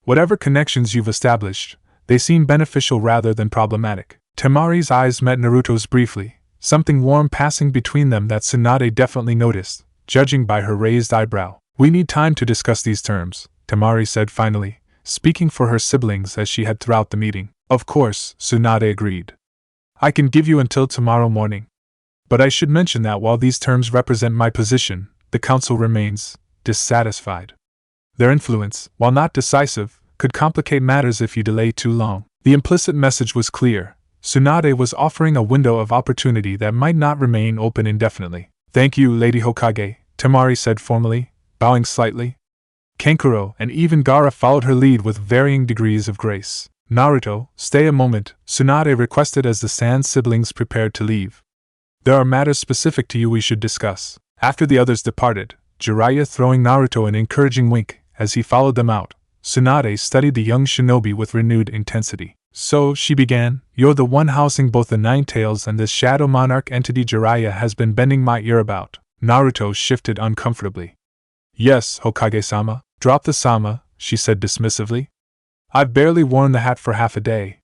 Whatever connections you've established, they seem beneficial rather than problematic. Temari's eyes met Naruto's briefly, something warm passing between them that Tsunade definitely noticed, judging by her raised eyebrow. We need time to discuss these terms, Temari said finally, speaking for her siblings as she had throughout the meeting. Of course, Tsunade agreed. I can give you until tomorrow morning. But I should mention that while these terms represent my position, the council remains dissatisfied. Their influence, while not decisive, could complicate matters if you delay too long. The implicit message was clear. Tsunade was offering a window of opportunity that might not remain open indefinitely. Thank you, Lady Hokage, Temari said formally, bowing slightly. Kankuro and even Gaara followed her lead with varying degrees of grace. Naruto, stay a moment, Tsunade requested as the Sand siblings prepared to leave. There are matters specific to you we should discuss. After the others departed, Jiraiya throwing Naruto an encouraging wink as he followed them out, Tsunade studied the young shinobi with renewed intensity. So, she began, you're the one housing both the Nine Tails and this Shadow Monarch entity Jiraiya has been bending my ear about. Naruto shifted uncomfortably. Yes, Hokage-sama, drop the sama, she said dismissively. I've barely worn the hat for half a day.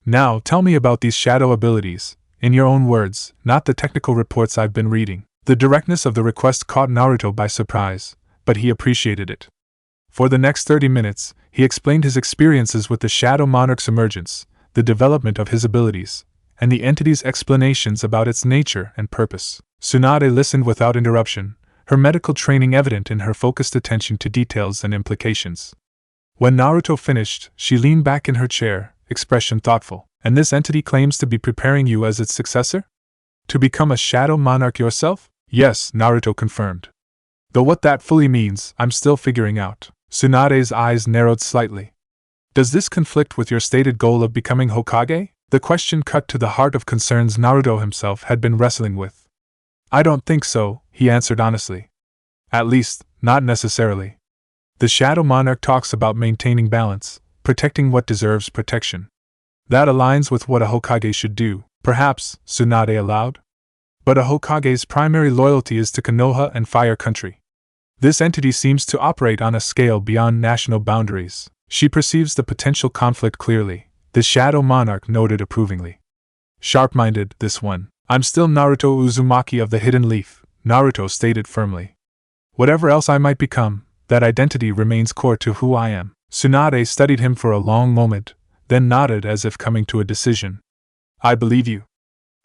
Now, tell me about these shadow abilities, in your own words, not the technical reports I've been reading. The directness of the request caught Naruto by surprise, but he appreciated it. For the next 30 minutes, he explained his experiences with the Shadow Monarch's emergence, the development of his abilities, and the entity's explanations about its nature and purpose. Tsunade listened without interruption, her medical training evident in her focused attention to details and implications. When Naruto finished, she leaned back in her chair, expression thoughtful. And this entity claims to be preparing you as its successor? To become a Shadow Monarch yourself? Yes, Naruto confirmed. Though what that fully means, I'm still figuring out. Tsunade's eyes narrowed slightly. Does this conflict with your stated goal of becoming Hokage? The question cut to the heart of concerns Naruto himself had been wrestling with. I don't think so, he answered honestly. At least, not necessarily. The Shadow Monarch talks about maintaining balance, protecting what deserves protection. That aligns with what a Hokage should do, perhaps, Tsunade allowed. But a Hokage's primary loyalty is to Konoha and Fire Country. This entity seems to operate on a scale beyond national boundaries. She perceives the potential conflict clearly, the Shadow Monarch noted approvingly. Sharp-minded, this one. I'm still Naruto Uzumaki of the Hidden Leaf, Naruto stated firmly. Whatever else I might become, that identity remains core to who I am. Tsunade studied him for a long moment, then nodded as if coming to a decision. I believe you.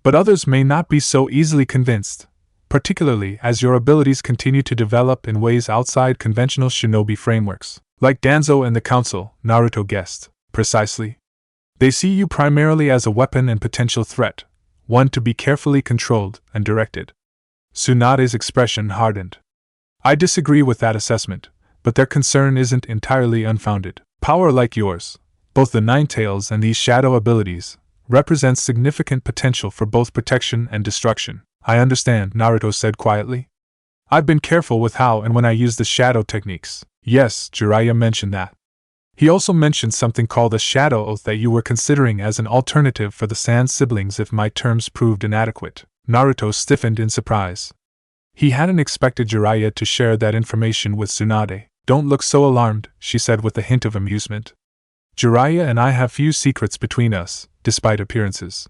But others may not be so easily convinced, particularly as your abilities continue to develop in ways outside conventional shinobi frameworks. Like Danzo and the Council, Naruto guessed. Precisely. They see you primarily as a weapon and potential threat, one to be carefully controlled and directed. Tsunade's expression hardened. I disagree with that assessment, but their concern isn't entirely unfounded. Power like yours, both the Nine Tails and these shadow abilities, represents significant potential for both protection and destruction. I understand, Naruto said quietly. I've been careful with how and when I use the shadow techniques. Yes, Jiraiya mentioned that. He also mentioned something called a shadow oath that you were considering as an alternative for the Sand siblings if my terms proved inadequate. Naruto stiffened in surprise. He hadn't expected Jiraiya to share that information with Tsunade. Don't look so alarmed, she said with a hint of amusement. Jiraiya and I have few secrets between us, despite appearances.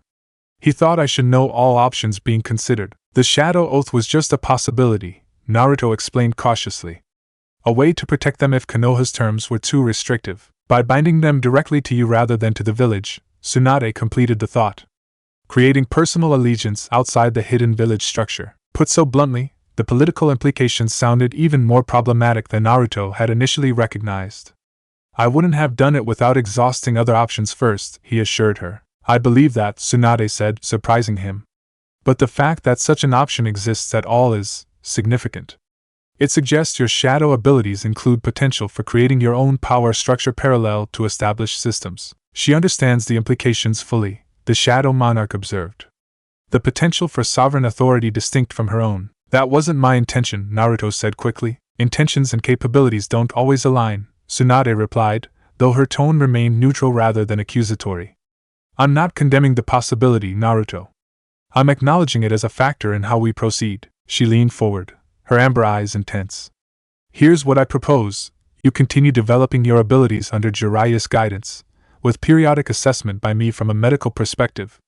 He thought I should know all options being considered. The shadow oath was just a possibility, Naruto explained cautiously. A way to protect them if Konoha's terms were too restrictive. By binding them directly to you rather than to the village, Tsunade completed the thought. Creating personal allegiance outside the hidden village structure. Put so bluntly, the political implications sounded even more problematic than Naruto had initially recognized. I wouldn't have done it without exhausting other options first, he assured her. I believe that, Tsunade said, surprising him. But the fact that such an option exists at all is significant. It suggests your shadow abilities include potential for creating your own power structure parallel to established systems. She understands the implications fully, the Shadow Monarch observed. The potential for sovereign authority distinct from her own. That wasn't my intention, Naruto said quickly. Intentions and capabilities don't always align, Tsunade replied, though her tone remained neutral rather than accusatory. I'm not condemning the possibility, Naruto. I'm acknowledging it as a factor in how we proceed. She leaned forward, her amber eyes intense. Here's what I propose. You continue developing your abilities under Jiraiya's guidance, with periodic assessment by me from a medical perspective.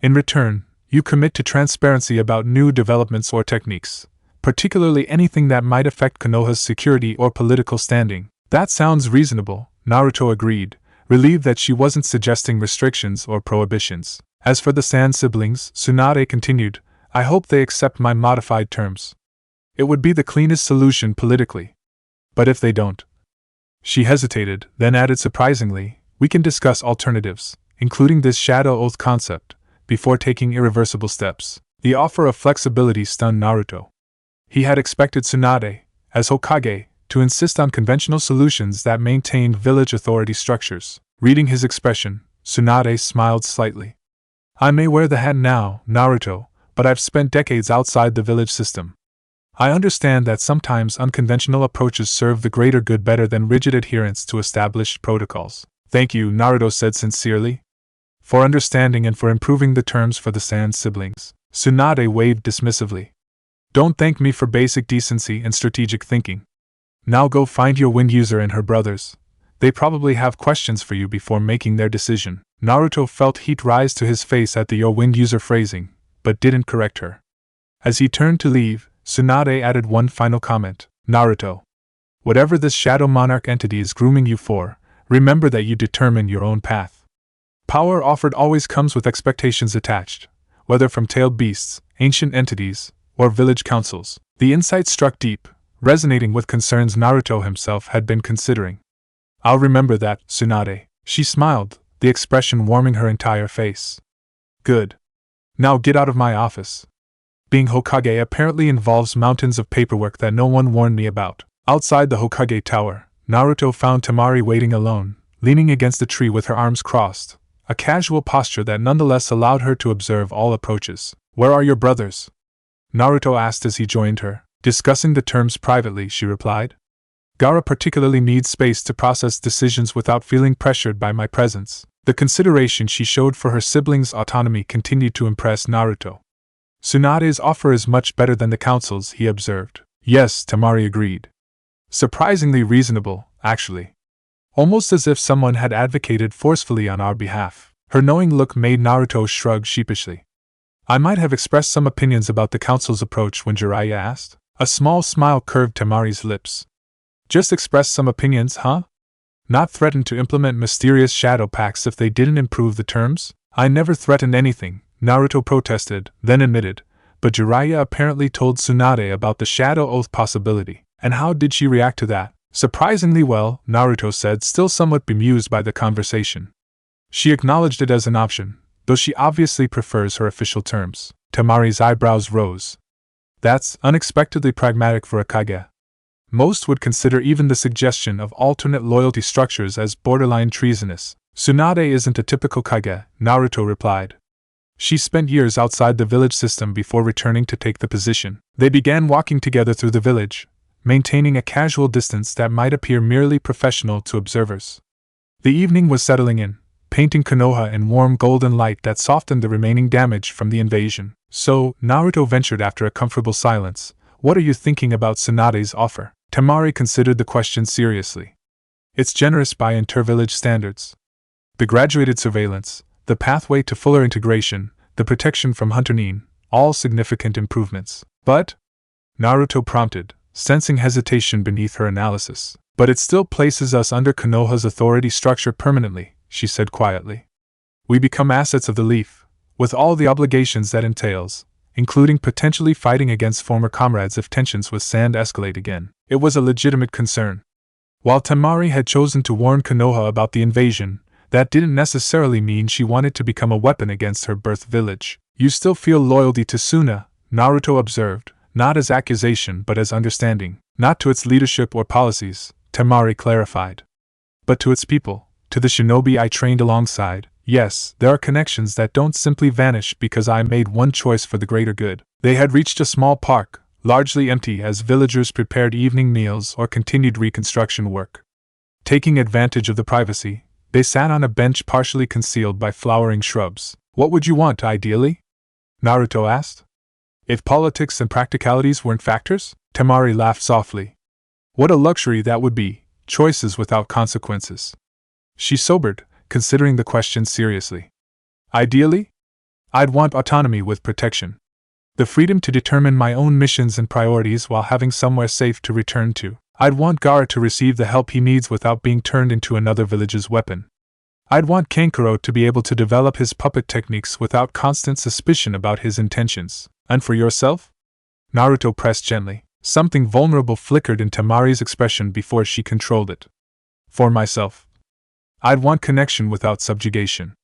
In return, you commit to transparency about new developments or techniques, particularly anything that might affect Konoha's security or political standing. That sounds reasonable, Naruto agreed, relieved that she wasn't suggesting restrictions or prohibitions. As for the Sand siblings, Tsunade continued, I hope they accept my modified terms. It would be the cleanest solution politically. But if they don't? She hesitated, then added surprisingly, we can discuss alternatives, including this shadow oath concept, before taking irreversible steps. The offer of flexibility stunned Naruto. He had expected Tsunade, as Hokage, to insist on conventional solutions that maintained village authority structures. Reading his expression, Tsunade smiled slightly. I may wear the hat now, Naruto, but I've spent decades outside the village system. I understand that sometimes unconventional approaches serve the greater good better than rigid adherence to established protocols. Thank you, Naruto said sincerely, for understanding and for improving the terms for the Sand siblings. Tsunade waved dismissively. Don't thank me for basic decency and strategic thinking. Now go find your wind user and her brothers. They probably have questions for you before making their decision. Naruto felt heat rise to his face at the your wind user phrasing, but didn't correct her. As he turned to leave, Tsunade added one final comment. Naruto, whatever this Shadow Monarch entity is grooming you for, remember that you determine your own path. Power offered always comes with expectations attached, whether from tailed beasts, ancient entities, or village councils. The insight struck deep, resonating with concerns Naruto himself had been considering. I'll remember that, Tsunade. She smiled, the expression warming her entire face. Good. Now get out of my office. Being Hokage apparently involves mountains of paperwork that no one warned me about. Outside the Hokage tower, Naruto found Temari waiting alone, leaning against a tree with her arms crossed, a casual posture that nonetheless allowed her to observe all approaches. Where are your brothers? Naruto asked as he joined her. Discussing the terms privately, she replied. Gaara particularly needs space to process decisions without feeling pressured by my presence. The consideration she showed for her siblings' autonomy continued to impress Naruto. Tsunade's offer is much better than the council's, he observed. Yes, Temari agreed. Surprisingly reasonable, actually. Almost as if someone had advocated forcefully on our behalf. Her knowing look made Naruto shrug sheepishly. I might have expressed some opinions about the council's approach when Jiraiya asked. A small smile curved Temari's lips. Just express some opinions, huh? Not threaten to implement mysterious shadow pacts if they didn't improve the terms? I never threatened anything, Naruto protested, then admitted, but Jiraiya apparently told Tsunade about the shadow oath possibility. And how did she react to that? Surprisingly well, Naruto said, still somewhat bemused by the conversation. She acknowledged it as an option, though she obviously prefers her official terms. Temari's eyebrows rose. That's unexpectedly pragmatic for a Kage. Most would consider even the suggestion of alternate loyalty structures as borderline treasonous. Tsunade isn't a typical Kage, Naruto replied. She spent years outside the village system before returning to take the position. They began walking together through the village, maintaining a casual distance that might appear merely professional to observers. The evening was settling in, painting Konoha in warm golden light that softened the remaining damage from the invasion. So, Naruto ventured after a comfortable silence, what are you thinking about Tsunade's offer? Temari considered the question seriously. It's generous by inter-village standards. The graduated surveillance, the pathway to fuller integration, the protection from Hunter-nin, all significant improvements. But? Naruto prompted, sensing hesitation beneath her analysis. But it still places us under Konoha's authority structure permanently, she said quietly. We become assets of the Leaf, with all the obligations that entails, including potentially fighting against former comrades if tensions with Sand escalate again. It was a legitimate concern. While Temari had chosen to warn Konoha about the invasion, that didn't necessarily mean she wanted to become a weapon against her birth village. You still feel loyalty to Suna, Naruto observed, not as accusation but as understanding. Not to its leadership or policies, Temari clarified. But to its people, to the shinobi I trained alongside. Yes, there are connections that don't simply vanish because I made one choice for the greater good. They had reached a small park, largely empty as villagers prepared evening meals or continued reconstruction work. Taking advantage of the privacy, they sat on a bench partially concealed by flowering shrubs. What would you want, ideally? Naruto asked. If politics and practicalities weren't factors? Temari laughed softly. What a luxury that would be, choices without consequences. She sobered, considering the question seriously. Ideally, I'd want autonomy with protection. The freedom to determine my own missions and priorities while having somewhere safe to return to. I'd want Gaara to receive the help he needs without being turned into another village's weapon. I'd want Kankuro to be able to develop his puppet techniques without constant suspicion about his intentions. And for yourself? Naruto pressed gently. Something vulnerable flickered in Temari's expression before she controlled it. For myself, I'd want connection without subjugation.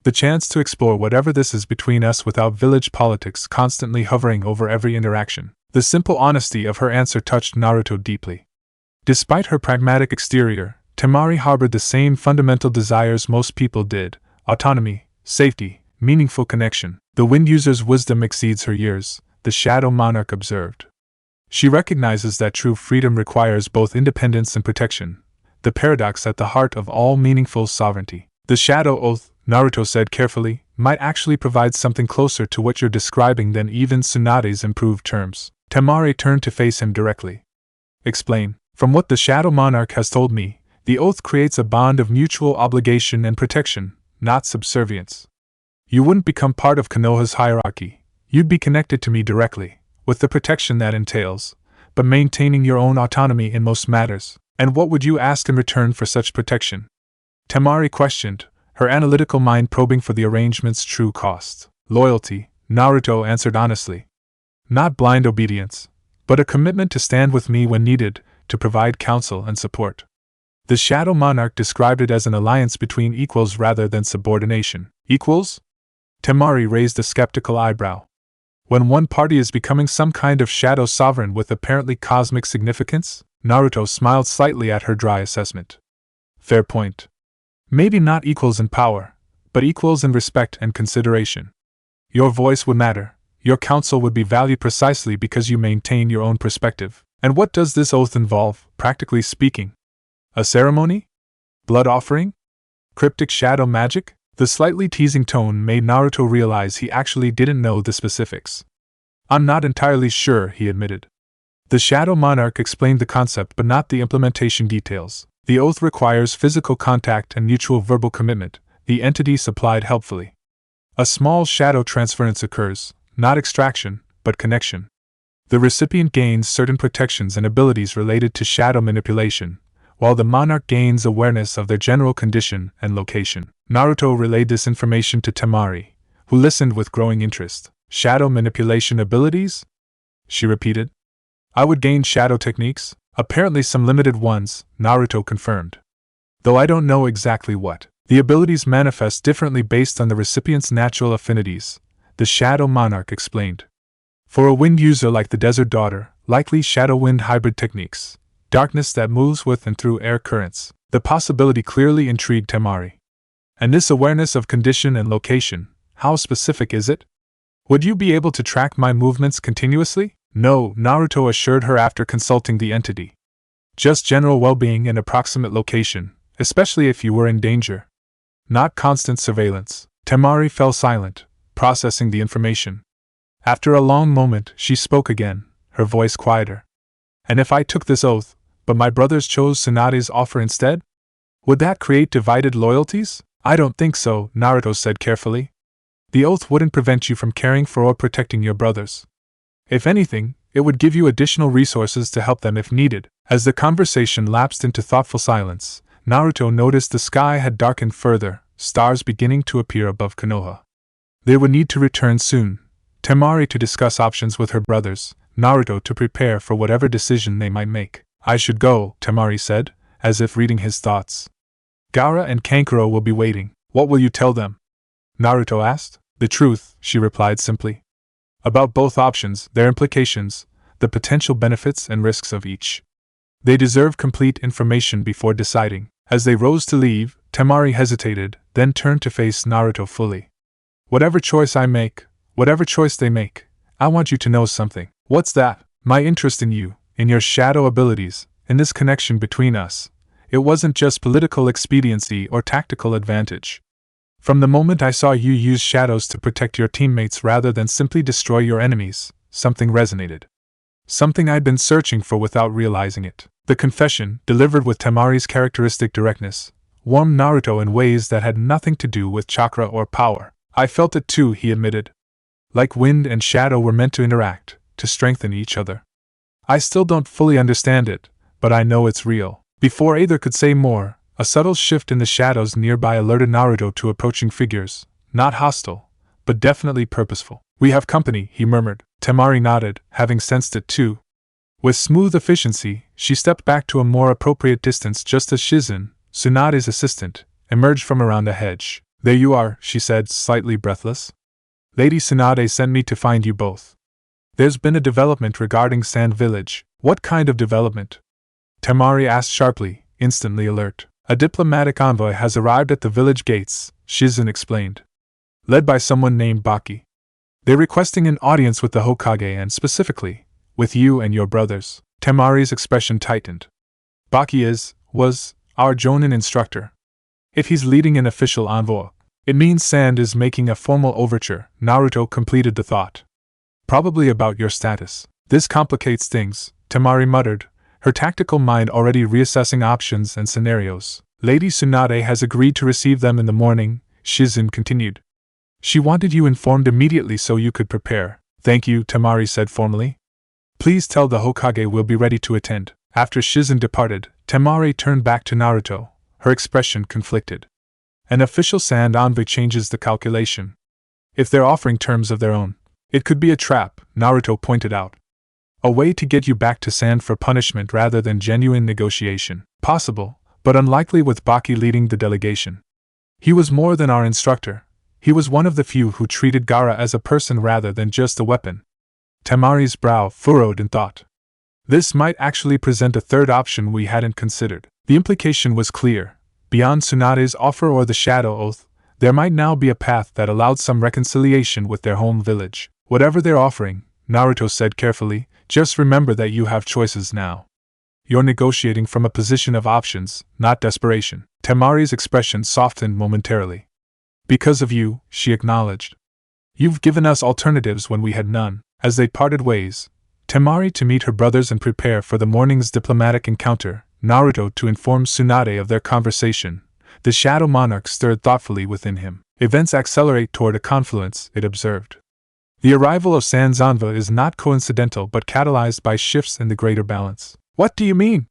The chance to explore whatever this is between us without village politics constantly hovering over every interaction. The simple honesty of her answer touched Naruto deeply. Despite her pragmatic exterior, Temari harbored the same fundamental desires most people did: autonomy, safety, meaningful connection. The wind user's wisdom exceeds her years, the Shadow Monarch observed. She recognizes that true freedom requires both independence and protection, the paradox at the heart of all meaningful sovereignty. The Shadow Oath, Naruto said carefully, might actually provide something closer to what you're describing than even Tsunade's improved terms. Temari turned to face him directly. Explain. From what the Shadow Monarch has told me, the oath creates a bond of mutual obligation and protection, not subservience. You wouldn't become part of Konoha's hierarchy. You'd be connected to me directly, with the protection that entails, but maintaining your own autonomy in most matters. And what would you ask in return for such protection? Temari questioned, her analytical mind probing for the arrangement's true cost. Loyalty, Naruto answered honestly. Not blind obedience, but a commitment to stand with me when needed, to provide counsel and support. The Shadow Monarch described it as an alliance between equals rather than subordination. Equals? Temari raised a skeptical eyebrow. When one party is becoming some kind of shadow sovereign with apparently cosmic significance? Naruto smiled slightly at her dry assessment. Fair point. Maybe not equals in power, but equals in respect and consideration. Your voice would matter, your counsel would be valued precisely because you maintain your own perspective. And what does this oath involve, practically speaking? A ceremony? Blood offering? Cryptic shadow magic? The slightly teasing tone made Naruto realize he actually didn't know the specifics. I'm not entirely sure, he admitted. The Shadow Monarch explained the concept but not the implementation details. The oath requires physical contact and mutual verbal commitment, the entity supplied helpfully. A small shadow transference occurs, not extraction, but connection. The recipient gains certain protections and abilities related to shadow manipulation, while the monarch gains awareness of their general condition and location. Naruto relayed this information to Temari, who listened with growing interest. Shadow manipulation abilities? She repeated. I would gain shadow techniques, apparently some limited ones, Naruto confirmed. Though I don't know exactly what. The abilities manifest differently based on the recipient's natural affinities, the Shadow Monarch explained. For a wind user like the Desert Daughter, likely shadow wind hybrid techniques, darkness that moves with and through air currents. The possibility clearly intrigued Temari. And this awareness of condition and location, how specific is it? Would you be able to track my movements continuously? No, Naruto assured her after consulting the entity. Just general well-being and approximate location, especially if you were in danger. Not constant surveillance. Temari fell silent, processing the information. After a long moment, she spoke again, her voice quieter. And if I took this oath, but my brothers chose Tsunade's offer instead? Would that create divided loyalties? I don't think so, Naruto said carefully. The oath wouldn't prevent you from caring for or protecting your brothers. If anything, it would give you additional resources to help them if needed. As the conversation lapsed into thoughtful silence, Naruto noticed the sky had darkened further, stars beginning to appear above Konoha. They would need to return soon, Temari to discuss options with her brothers, Naruto to prepare for whatever decision they might make. I should go, Temari said, as if reading his thoughts. Gaara and Kankuro will be waiting. What will you tell them? Naruto asked. The truth, she replied simply. About both options, their implications, the potential benefits and risks of each. They deserve complete information before deciding. As they rose to leave, Temari hesitated, then turned to face Naruto fully. Whatever choice I make, whatever choice they make, I want you to know something. What's that? My interest in you, in your shadow abilities, in this connection between us. It wasn't just political expediency or tactical advantage. From the moment I saw you use shadows to protect your teammates rather than simply destroy your enemies, something resonated. Something I'd been searching for without realizing it. The confession, delivered with Temari's characteristic directness, warmed Naruto in ways that had nothing to do with chakra or power. I felt it too, he admitted. Like wind and shadow were meant to interact, to strengthen each other. I still don't fully understand it, but I know it's real. Before either could say more, a subtle shift in the shadows nearby alerted Naruto to approaching figures, not hostile, but definitely purposeful. We have company, he murmured. Temari nodded, having sensed it too. With smooth efficiency, she stepped back to a more appropriate distance just as Shizen, Tsunade's assistant, emerged from around a hedge. There you are, she said, slightly breathless. Lady Tsunade sent me to find you both. There's been a development regarding Sand Village. What kind of development? Temari asked sharply, instantly alert. A diplomatic envoy has arrived at the village gates, Shizen explained. Led by someone named Baki. They're requesting an audience with the Hokage and specifically, with you and your brothers. Temari's expression tightened. Baki was, our Jonin instructor. If he's leading an official envoy, it means Sand is making a formal overture, Naruto completed the thought. Probably about your status. This complicates things, Temari muttered, her tactical mind already reassessing options and scenarios. Lady Tsunade has agreed to receive them in the morning, Shizen continued. She wanted you informed immediately so you could prepare. Thank you, Temari said formally. Please tell the Hokage we'll be ready to attend. After Shizen departed, Temari turned back to Naruto, her expression conflicted. An official Sand envoy changes the calculation. If they're offering terms of their own, it could be a trap, Naruto pointed out. A way to get you back to Sand for punishment rather than genuine negotiation. Possible, but unlikely with Baki leading the delegation. He was more than our instructor. He was one of the few who treated Gaara as a person rather than just a weapon. Temari's brow furrowed in thought. This might actually present a third option we hadn't considered. The implication was clear. Beyond Tsunade's offer or the Shadow Oath, there might now be a path that allowed some reconciliation with their home village. Whatever they're offering, Naruto said carefully, just remember that you have choices now. You're negotiating from a position of options, not desperation. Temari's expression softened momentarily. Because of you, she acknowledged. You've given us alternatives when we had none. As they parted ways, Temari to meet her brothers and prepare for the morning's diplomatic encounter, Naruto to inform Tsunade of their conversation, the Shadow Monarch stirred thoughtfully within him. Events accelerate toward a confluence, it observed. The arrival of Sand's envoy is not coincidental but catalyzed by shifts in the greater balance. What do you mean?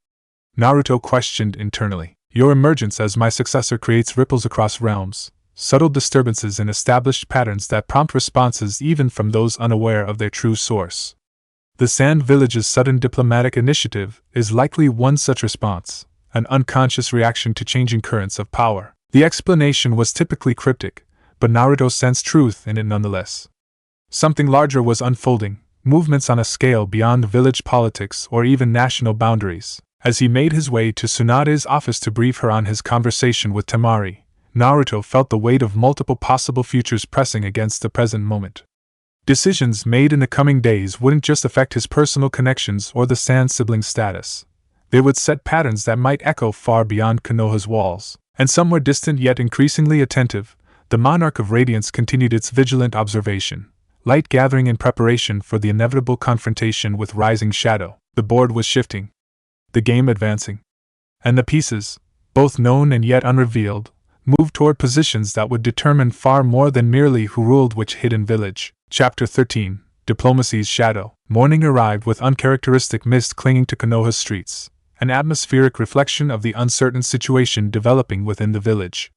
Naruto questioned internally. Your emergence as my successor creates ripples across realms, subtle disturbances in established patterns that prompt responses even from those unaware of their true source. The Sand Village's sudden diplomatic initiative is likely one such response, an unconscious reaction to changing currents of power. The explanation was typically cryptic, but Naruto sensed truth in it nonetheless. Something larger was unfolding, movements on a scale beyond village politics or even national boundaries. As he made his way to Tsunade's office to brief her on his conversation with Temari, Naruto felt the weight of multiple possible futures pressing against the present moment. Decisions made in the coming days wouldn't just affect his personal connections or the Sand sibling status. They would set patterns that might echo far beyond Konoha's walls. And somewhere distant yet increasingly attentive, the Monarch of Radiance continued its vigilant observation, light gathering in preparation for the inevitable confrontation with Rising Shadow. The board was shifting, the game advancing, and the pieces, both known and yet unrevealed, moved toward positions that would determine far more than merely who ruled which hidden village. Chapter 13, Diplomacy's Shadow. Morning arrived with uncharacteristic mist clinging to Konoha's streets, an atmospheric reflection of the uncertain situation developing within the village.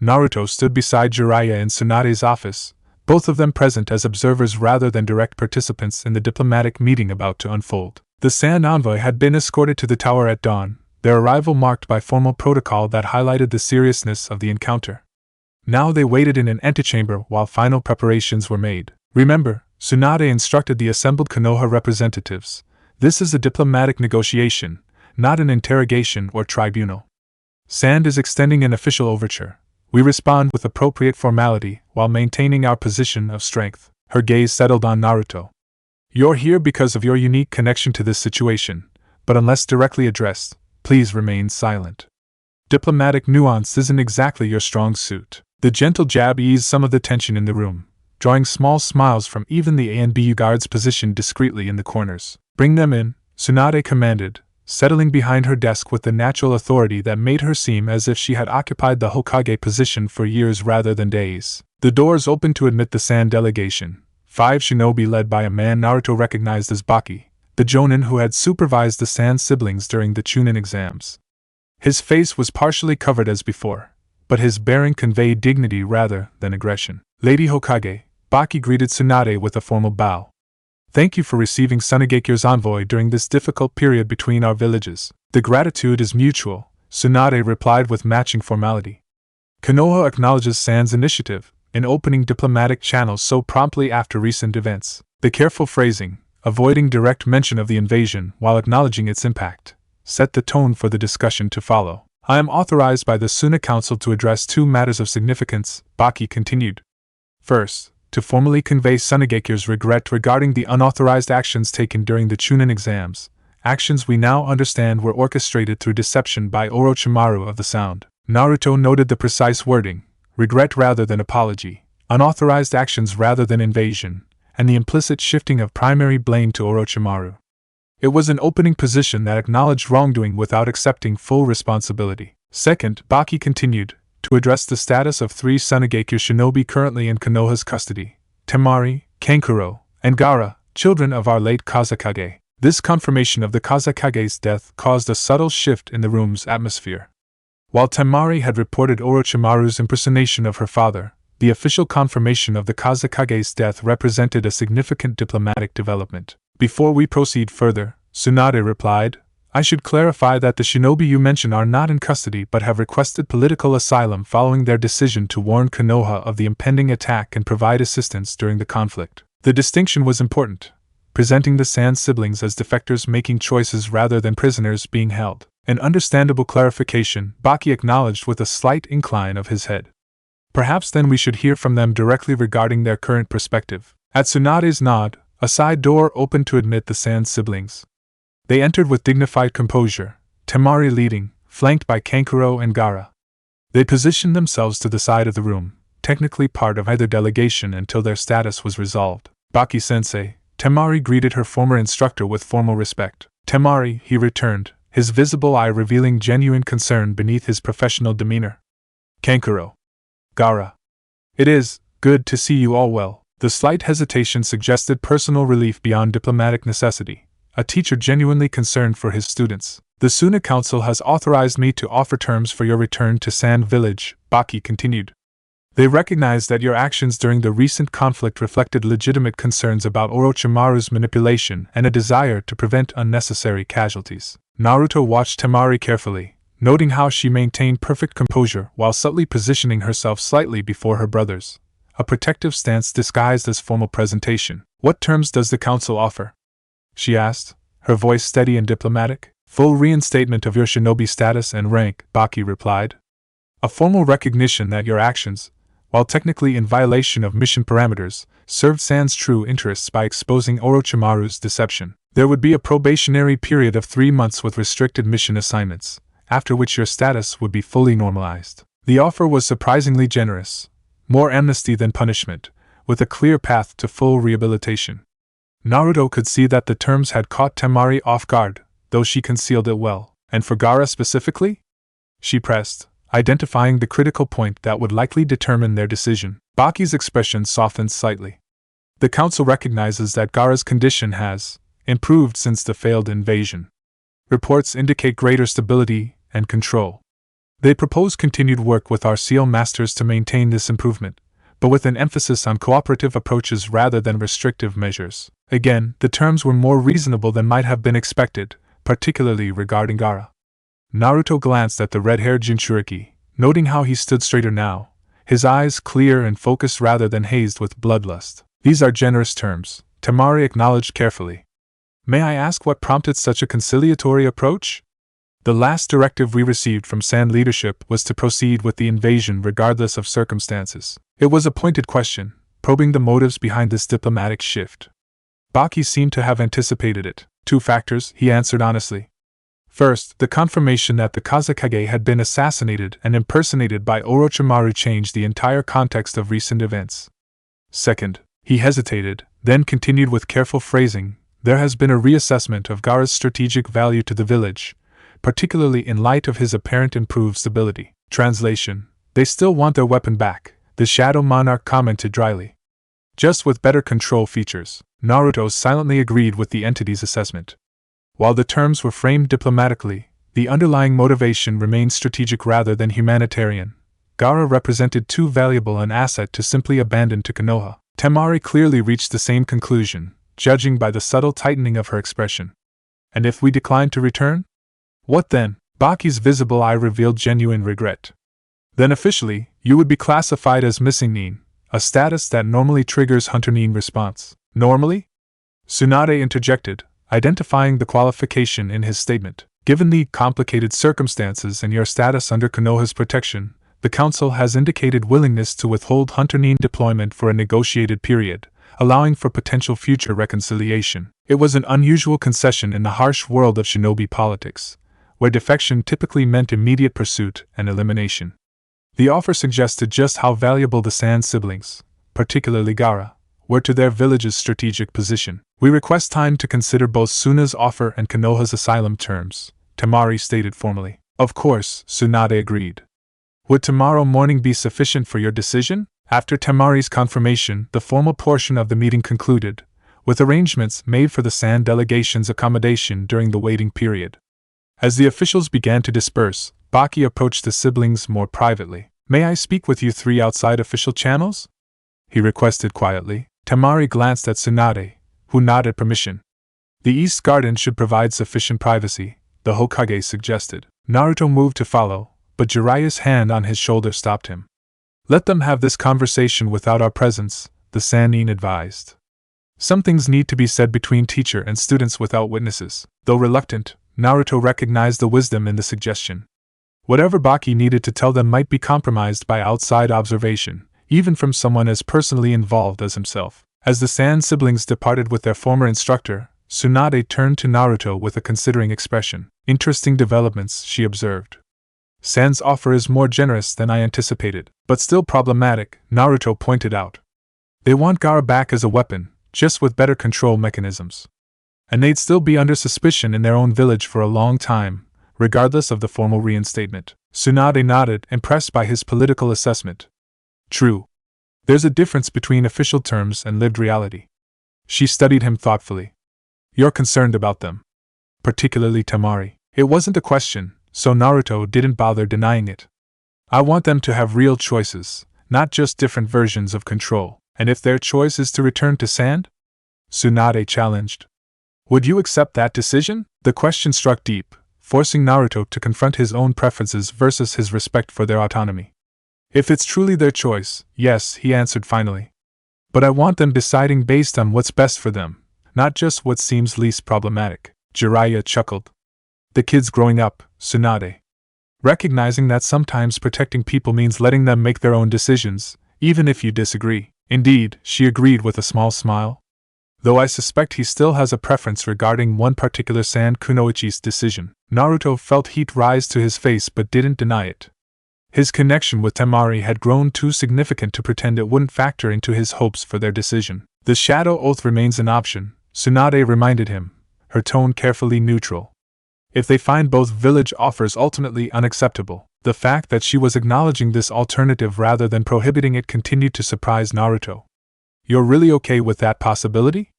Naruto stood beside Jiraiya in Tsunade's office, both of them present as observers rather than direct participants in the diplomatic meeting about to unfold. The Sand envoy had been escorted to the tower at dawn, their arrival marked by formal protocol that highlighted the seriousness of the encounter. Now they waited in an antechamber while final preparations were made. Remember, Tsunade instructed the assembled Konoha representatives, this is a diplomatic negotiation, not an interrogation or tribunal. Sand is extending an official overture. We respond with appropriate formality while maintaining our position of strength. Her gaze settled on Naruto. You're here because of your unique connection to this situation, but unless directly addressed, please remain silent. Diplomatic nuance isn't exactly your strong suit. The gentle jab eased some of the tension in the room, drawing small smiles from even the A and BU guards positioned discreetly in the corners. Bring them in, Tsunade commanded, settling behind her desk with the natural authority that made her seem as if she had occupied the Hokage position for years rather than days. The doors opened to admit the Sand delegation, 5 shinobi led by a man Naruto recognized as Baki, the jonin who had supervised the Sand siblings during the Chunin exams. His face was partially covered as before, but his bearing conveyed dignity rather than aggression. Lady Hokage, Baki greeted Tsunade with a formal bow. Thank you for receiving Tsunade's envoy during this difficult period between our villages. The gratitude is mutual, Tsunade replied with matching formality. Konoha acknowledges Sand's initiative in opening diplomatic channels so promptly after recent events. The careful phrasing, avoiding direct mention of the invasion while acknowledging its impact, set the tone for the discussion to follow. I am authorized by the Suna Council to address 2 matters of significance, Baki continued. First, to formally convey Tsunade's regret regarding the unauthorized actions taken during the Chunin exams, actions we now understand were orchestrated through deception by Orochimaru of the Sound. Naruto noted the precise wording, regret rather than apology, unauthorized actions rather than invasion, and the implicit shifting of primary blame to Orochimaru. It was an opening position that acknowledged wrongdoing without accepting full responsibility. Second, Baki continued, to address the status of 3 Tsunade shinobi currently in Konoha's custody, Temari, Kankuro, and Gaara, children of our late Kazekage. This confirmation of the Kazekage's death caused a subtle shift in the room's atmosphere. While Temari had reported Orochimaru's impersonation of her father, the official confirmation of the Kazekage's death represented a significant diplomatic development. Before we proceed further, Tsunade replied, I should clarify that the shinobi you mention are not in custody but have requested political asylum following their decision to warn Konoha of the impending attack and provide assistance during the conflict. The distinction was important, presenting the Sand siblings as defectors making choices rather than prisoners being held. An understandable clarification, Baki acknowledged with a slight incline of his head. Perhaps then we should hear from them directly regarding their current perspective. At Tsunade's nod, a side door opened to admit the Sand siblings. They entered with dignified composure, Temari leading, flanked by Kankuro and Gaara. They positioned themselves to the side of the room, technically part of either delegation until their status was resolved. Baki-sensei, Temari greeted her former instructor with formal respect. Temari, he returned, his visible eye revealing genuine concern beneath his professional demeanor. Kankuro. Gaara. It is good to see you all well. The slight hesitation suggested personal relief beyond diplomatic necessity. A teacher genuinely concerned for his students. The Suna Council has authorized me to offer terms for your return to Sand Village, Baki continued. They recognize that your actions during the recent conflict reflected legitimate concerns about Orochimaru's manipulation and a desire to prevent unnecessary casualties. Naruto watched Temari carefully, noting how she maintained perfect composure while subtly positioning herself slightly before her brothers. A protective stance disguised as formal presentation. What terms does the council offer? She asked, her voice steady and diplomatic. Full reinstatement of your shinobi status and rank, Baki replied. A formal recognition that your actions, while technically in violation of mission parameters, served Sand's true interests by exposing Orochimaru's deception. There would be a probationary period of 3 months with restricted mission assignments, after which your status would be fully normalized. The offer was surprisingly generous, more amnesty than punishment, with a clear path to full rehabilitation. Naruto could see that the terms had caught Temari off guard, though she concealed it well. And for Gaara specifically? She pressed, identifying the critical point that would likely determine their decision. Baki's expression softened slightly. The council recognizes that Gaara's condition has improved since the failed invasion. Reports indicate greater stability and control. They propose continued work with our SEAL masters to maintain this improvement, but with an emphasis on cooperative approaches rather than restrictive measures. Again, the terms were more reasonable than might have been expected, particularly regarding Gaara. Naruto glanced at the red-haired jinchuriki, noting how he stood straighter now, his eyes clear and focused rather than hazed with bloodlust. These are generous terms, Temari acknowledged carefully. May I ask what prompted such a conciliatory approach? The last directive we received from Sand leadership was to proceed with the invasion regardless of circumstances. It was a pointed question, probing the motives behind this diplomatic shift. Baki seemed to have anticipated it. 2 factors, he answered honestly. First, the confirmation that the Kazekage had been assassinated and impersonated by Orochimaru changed the entire context of recent events. Second, he hesitated, then continued with careful phrasing, There has been a reassessment of Gaara's strategic value to the village, particularly in light of his apparent improved stability. Translation: They still want their weapon back, the Shadow Monarch commented dryly. Just with better control features. Naruto silently agreed with the entity's assessment. While the terms were framed diplomatically, the underlying motivation remained strategic rather than humanitarian. Gaara represented too valuable an asset to simply abandon to Konoha. Temari clearly reached the same conclusion, judging by the subtle tightening of her expression. And if we decline to return? What then? Baki's visible eye revealed genuine regret. Then officially, you would be classified as missing nin, a status that normally triggers hunter nin response. Normally? Tsunade interjected, identifying the qualification in his statement. Given the complicated circumstances and your status under Konoha's protection, the Council has indicated willingness to withhold hunter nin deployment for a negotiated period, allowing for potential future reconciliation. It was an unusual concession in the harsh world of shinobi politics, where defection typically meant immediate pursuit and elimination. The offer suggested just how valuable the Sand siblings, particularly Gaara, were to their village's strategic position. We request time to consider both Suna's offer and Konoha's asylum terms, Temari stated formally. Of course, Tsunade agreed. Would tomorrow morning be sufficient for your decision? After Temari's confirmation, the formal portion of the meeting concluded, with arrangements made for the Sand delegation's accommodation during the waiting period. As the officials began to disperse, Baki approached the siblings more privately. May I speak with you three outside official channels? He requested quietly. Temari glanced at Tsunade, who nodded permission. The East Garden should provide sufficient privacy, the Hokage suggested. Naruto moved to follow, but Jiraiya's hand on his shoulder stopped him. Let them have this conversation without our presence, the Sannin advised. Some things need to be said between teacher and students without witnesses. Though reluctant, Naruto recognized the wisdom in the suggestion. Whatever Baki needed to tell them might be compromised by outside observation, even from someone as personally involved as himself. As the Sand siblings departed with their former instructor, Tsunade turned to Naruto with a considering expression. Interesting developments, she observed. Sand's offer is more generous than I anticipated, but still problematic, Naruto pointed out. They want Gaara back as a weapon, just with better control mechanisms. And they'd still be under suspicion in their own village for a long time, regardless of the formal reinstatement. Tsunade nodded, impressed by his political assessment. True. There's a difference between official terms and lived reality. She studied him thoughtfully. You're concerned about them. Particularly Temari. It wasn't a question, so Naruto didn't bother denying it. I want them to have real choices, not just different versions of control. And if their choice is to return to Sand? Tsunade challenged. Would you accept that decision? The question struck deep, forcing Naruto to confront his own preferences versus his respect for their autonomy. If it's truly their choice, yes, he answered finally. But I want them deciding based on what's best for them, not just what seems least problematic. Jiraiya chuckled. The kid's growing up, Tsunade. Recognizing that sometimes protecting people means letting them make their own decisions, even if you disagree. Indeed, she agreed with a small smile. Though I suspect he still has a preference regarding one particular Sand Kunoichi's decision. Naruto felt heat rise to his face but didn't deny it. His connection with Temari had grown too significant to pretend it wouldn't factor into his hopes for their decision. The Shadow Oath remains an option, Tsunade reminded him, her tone carefully neutral. If they find both village offers ultimately unacceptable, the fact that she was acknowledging this alternative rather than prohibiting it continued to surprise Naruto. You're really okay with that possibility?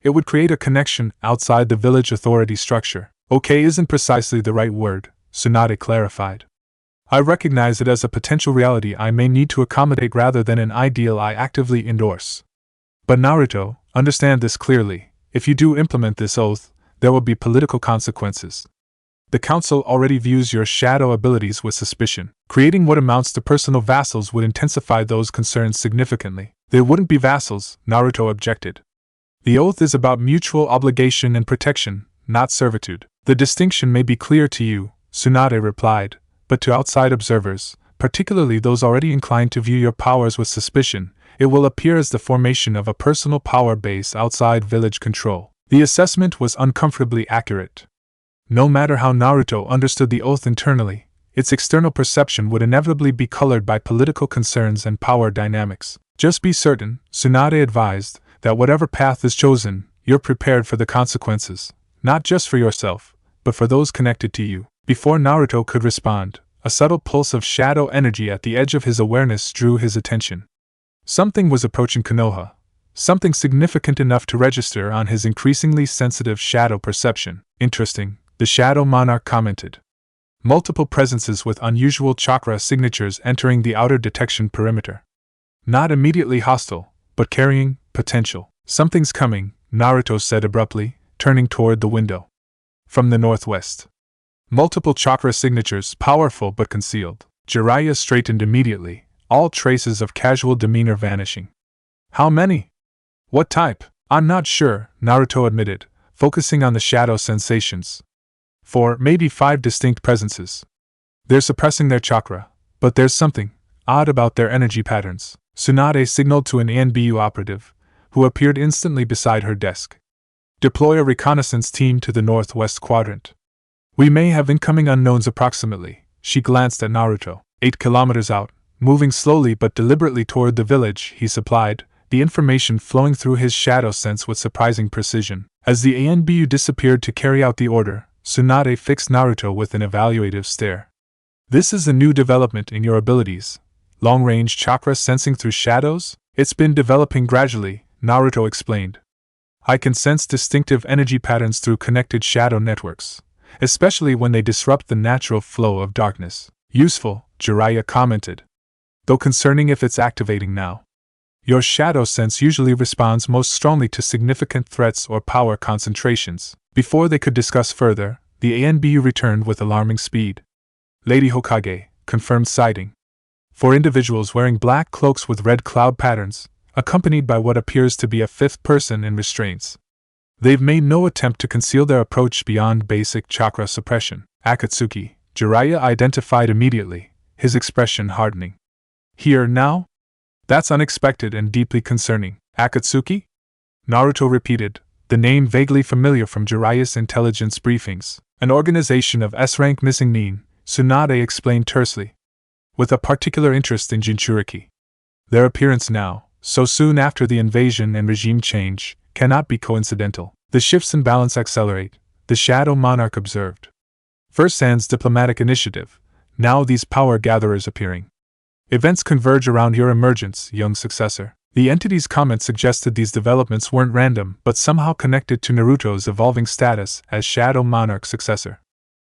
It would create a connection outside the village authority structure. Okay isn't precisely the right word, Tsunade clarified. I recognize it as a potential reality I may need to accommodate rather than an ideal I actively endorse. But Naruto, understand this clearly, if you do implement this oath, there will be political consequences. The council already views your shadow abilities with suspicion. Creating what amounts to personal vassals would intensify those concerns significantly. They wouldn't be vassals, Naruto objected. The oath is about mutual obligation and protection, not servitude. The distinction may be clear to you, Tsunade replied, but to outside observers, particularly those already inclined to view your powers with suspicion, it will appear as the formation of a personal power base outside village control. The assessment was uncomfortably accurate. No matter how Naruto understood the oath internally, its external perception would inevitably be colored by political concerns and power dynamics. Just be certain, Tsunade advised, that whatever path is chosen, you're prepared for the consequences, not just for yourself, but for those connected to you. Before Naruto could respond, a subtle pulse of shadow energy at the edge of his awareness drew his attention. Something was approaching Konoha, something significant enough to register on his increasingly sensitive shadow perception. Interesting, the Shadow Monarch commented. Multiple presences with unusual chakra signatures entering the outer detection perimeter. Not immediately hostile, but carrying potential. Something's coming, Naruto said abruptly, turning toward the window. From the northwest. Multiple chakra signatures, powerful but concealed. Jiraiya straightened immediately, all traces of casual demeanor vanishing. How many? What type? I'm not sure, Naruto admitted, focusing on the shadow sensations. 4, maybe 5 distinct presences. They're suppressing their chakra, but there's something odd about their energy patterns. Tsunade signaled to an ANBU operative, who appeared instantly beside her desk. Deploy a reconnaissance team to the northwest quadrant. We may have incoming unknowns approximately. She glanced at Naruto. 8 kilometers out, moving slowly but deliberately toward the village, he supplied, the information flowing through his shadow sense with surprising precision. As the ANBU disappeared to carry out the order, Tsunade fixed Naruto with an evaluative stare. This is a new development in your abilities. Long-range chakra sensing through shadows? It's been developing gradually, Naruto explained. I can sense distinctive energy patterns through connected shadow networks, especially when they disrupt the natural flow of darkness. Useful, Jiraiya commented. Though concerning if it's activating now. Your shadow sense usually responds most strongly to significant threats or power concentrations. Before they could discuss further, the ANBU returned with alarming speed. Lady Hokage, confirmed sighting. 4 individuals wearing black cloaks with red cloud patterns, accompanied by what appears to be a 5th person in restraints. They've made no attempt to conceal their approach beyond basic chakra suppression. Akatsuki, Jiraiya identified immediately, his expression hardening. Here now? That's unexpected and deeply concerning. Akatsuki? Naruto repeated, the name vaguely familiar from Jiraiya's intelligence briefings. An organization of S-rank missing nin, Tsunade explained tersely. With a particular interest in jinchuriki. Their appearance now, so soon after the invasion and regime change, cannot be coincidental. The shifts in balance accelerate, the Shadow Monarch observed. First sans diplomatic initiative, now these power gatherers appearing. Events converge around your emergence, young successor. The entity's comment suggested these developments weren't random but somehow connected to Naruto's evolving status as Shadow Monarch successor.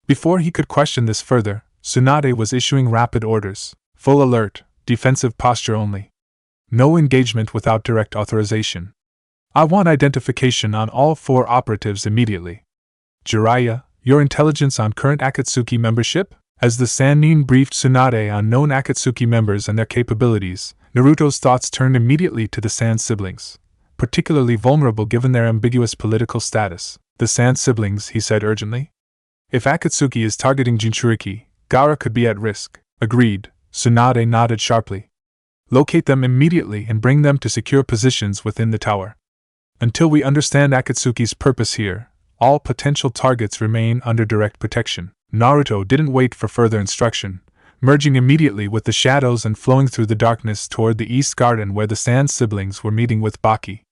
Before he could question this further, Tsunade was issuing rapid orders. Full alert, defensive posture only. No engagement without direct authorization. I want identification on all 4 operatives immediately. Jiraiya, your intelligence on current Akatsuki membership? As the Sannin briefed Tsunade on known Akatsuki members and their capabilities, Naruto's thoughts turned immediately to the Sand siblings, particularly vulnerable given their ambiguous political status. The Sand siblings, he said urgently. If Akatsuki is targeting jinchuriki, Gaara could be at risk. Agreed, Tsunade nodded sharply. Locate them immediately and bring them to secure positions within the tower. Until we understand Akatsuki's purpose here, all potential targets remain under direct protection. Naruto didn't wait for further instruction, merging immediately with the shadows and flowing through the darkness toward the East Garden where the Sand siblings were meeting with Baki.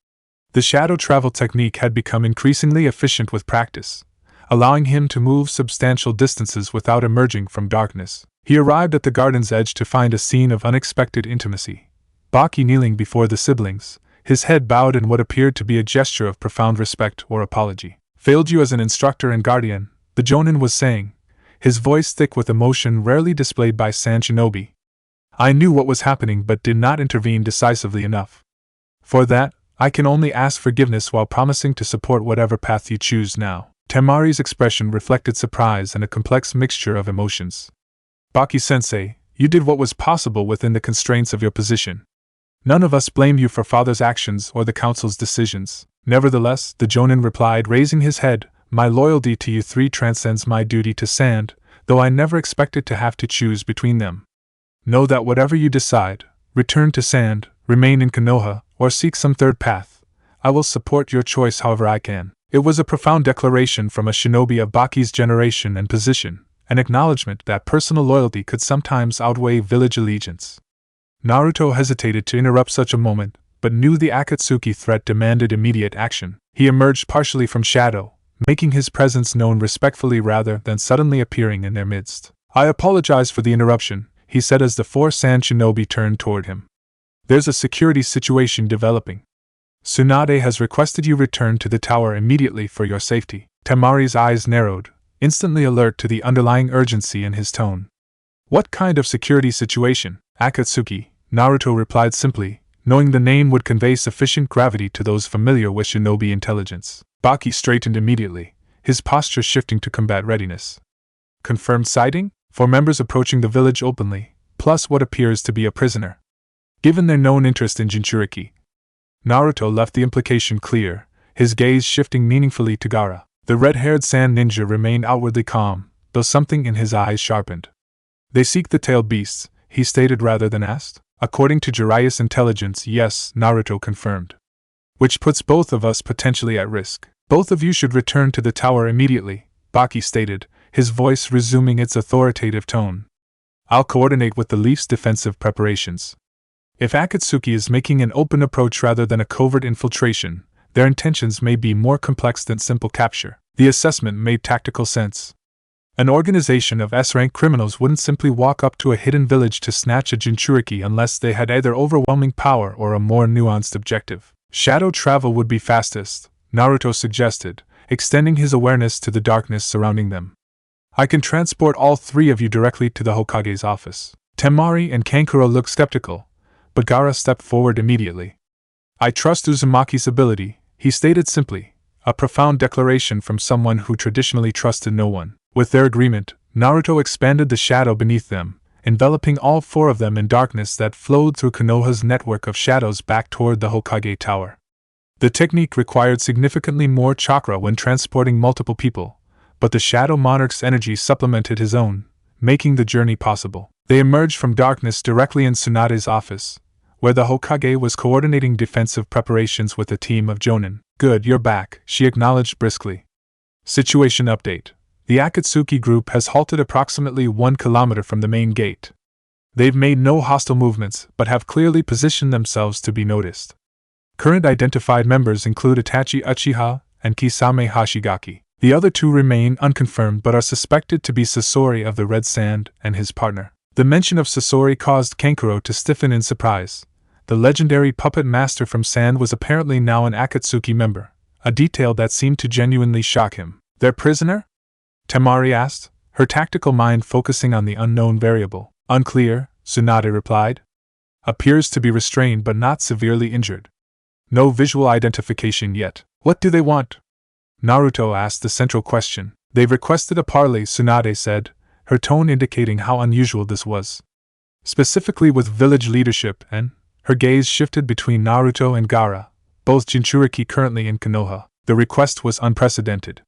The shadow travel technique had become increasingly efficient with practice, allowing him to move substantial distances without emerging from darkness. He arrived at the garden's edge to find a scene of unexpected intimacy. Baki kneeling before the siblings, his head bowed in what appeared to be a gesture of profound respect or apology. Failed you as an instructor and guardian, the Jonin was saying, his voice thick with emotion rarely displayed by Sand shinobi. I knew what was happening but did not intervene decisively enough. For that, I can only ask forgiveness while promising to support whatever path you choose now. Temari's expression reflected surprise and a complex mixture of emotions. Baki-sensei, you did what was possible within the constraints of your position. None of us blame you for father's actions or the council's decisions. Nevertheless, the Jonin replied, raising his head, my loyalty to you 3 transcends my duty to Sand, though I never expected to have to choose between them. Know that whatever you decide, return to Sand, remain in Konoha, or seek some third path, I will support your choice however I can. It was a profound declaration from a shinobi of Baki's generation and position, an acknowledgement that personal loyalty could sometimes outweigh village allegiance. Naruto hesitated to interrupt such a moment, but knew the Akatsuki threat demanded immediate action. He emerged partially from shadow, making his presence known respectfully rather than suddenly appearing in their midst. "I apologize for the interruption," he said as the four sand shinobi turned toward him. "There's a security situation developing. Tsunade has requested you return to the tower immediately for your safety." Temari's eyes narrowed, instantly alert to the underlying urgency in his tone. "What kind of security situation?" "Akatsuki," Naruto replied simply, knowing the name would convey sufficient gravity to those familiar with shinobi intelligence. Baki straightened immediately, his posture shifting to combat readiness. "Confirmed sighting? 4 members approaching the village openly, plus what appears to be a prisoner. Given their known interest in jinchuriki." Naruto left the implication clear, his gaze shifting meaningfully to Gaara. The red-haired sand ninja remained outwardly calm, though something in his eyes sharpened. "They seek the tailed beasts," he stated rather than asked. "According to Jiraiya's intelligence, yes," Naruto confirmed. "Which puts both of us potentially at risk. Both of you should return to the tower immediately," Baki stated, his voice resuming its authoritative tone. "I'll coordinate with the Leaf's defensive preparations." If Akatsuki is making an open approach rather than a covert infiltration, their intentions may be more complex than simple capture. The assessment made tactical sense. An organization of S-rank criminals wouldn't simply walk up to a hidden village to snatch a jinchuriki unless they had either overwhelming power or a more nuanced objective. Shadow travel would be fastest, Naruto suggested, extending his awareness to the darkness surrounding them. "I can transport all 3 of you directly to the Hokage's office." Temari and Kankuro looked skeptical, but Gaara stepped forward immediately. "I trust Uzumaki's ability," he stated simply, a profound declaration from someone who traditionally trusted no one. With their agreement, Naruto expanded the shadow beneath them, enveloping all 4 of them in darkness that flowed through Konoha's network of shadows back toward the Hokage Tower. The technique required significantly more chakra when transporting multiple people, but the Shadow Monarch's energy supplemented his own, making the journey possible. They emerged from darkness directly in Tsunade's office, where the Hokage was coordinating defensive preparations with a team of jonin. "Good, you're back," she acknowledged briskly. "Situation update. The Akatsuki group has halted approximately 1 kilometer from the main gate. They've made no hostile movements, but have clearly positioned themselves to be noticed. Current identified members include Itachi Uchiha and Kisame Hashigaki. The other 2 remain unconfirmed but are suspected to be Sasori of the Red Sand and his partner." The mention of Sasori caused Kankuro to stiffen in surprise. The legendary puppet master from Sand was apparently now an Akatsuki member, a detail that seemed to genuinely shock him. "Their prisoner?" Temari asked, her tactical mind focusing on the unknown variable. "Unclear," Tsunade replied. "Appears to be restrained but not severely injured. No visual identification yet." "What do they want?" Naruto asked the central question. "They've requested a parley," Tsunade said, her tone indicating how unusual this was. "Specifically with village leadership," and her gaze shifted between Naruto and Gaara, both jinchuriki currently in Konoha. The request was unprecedented.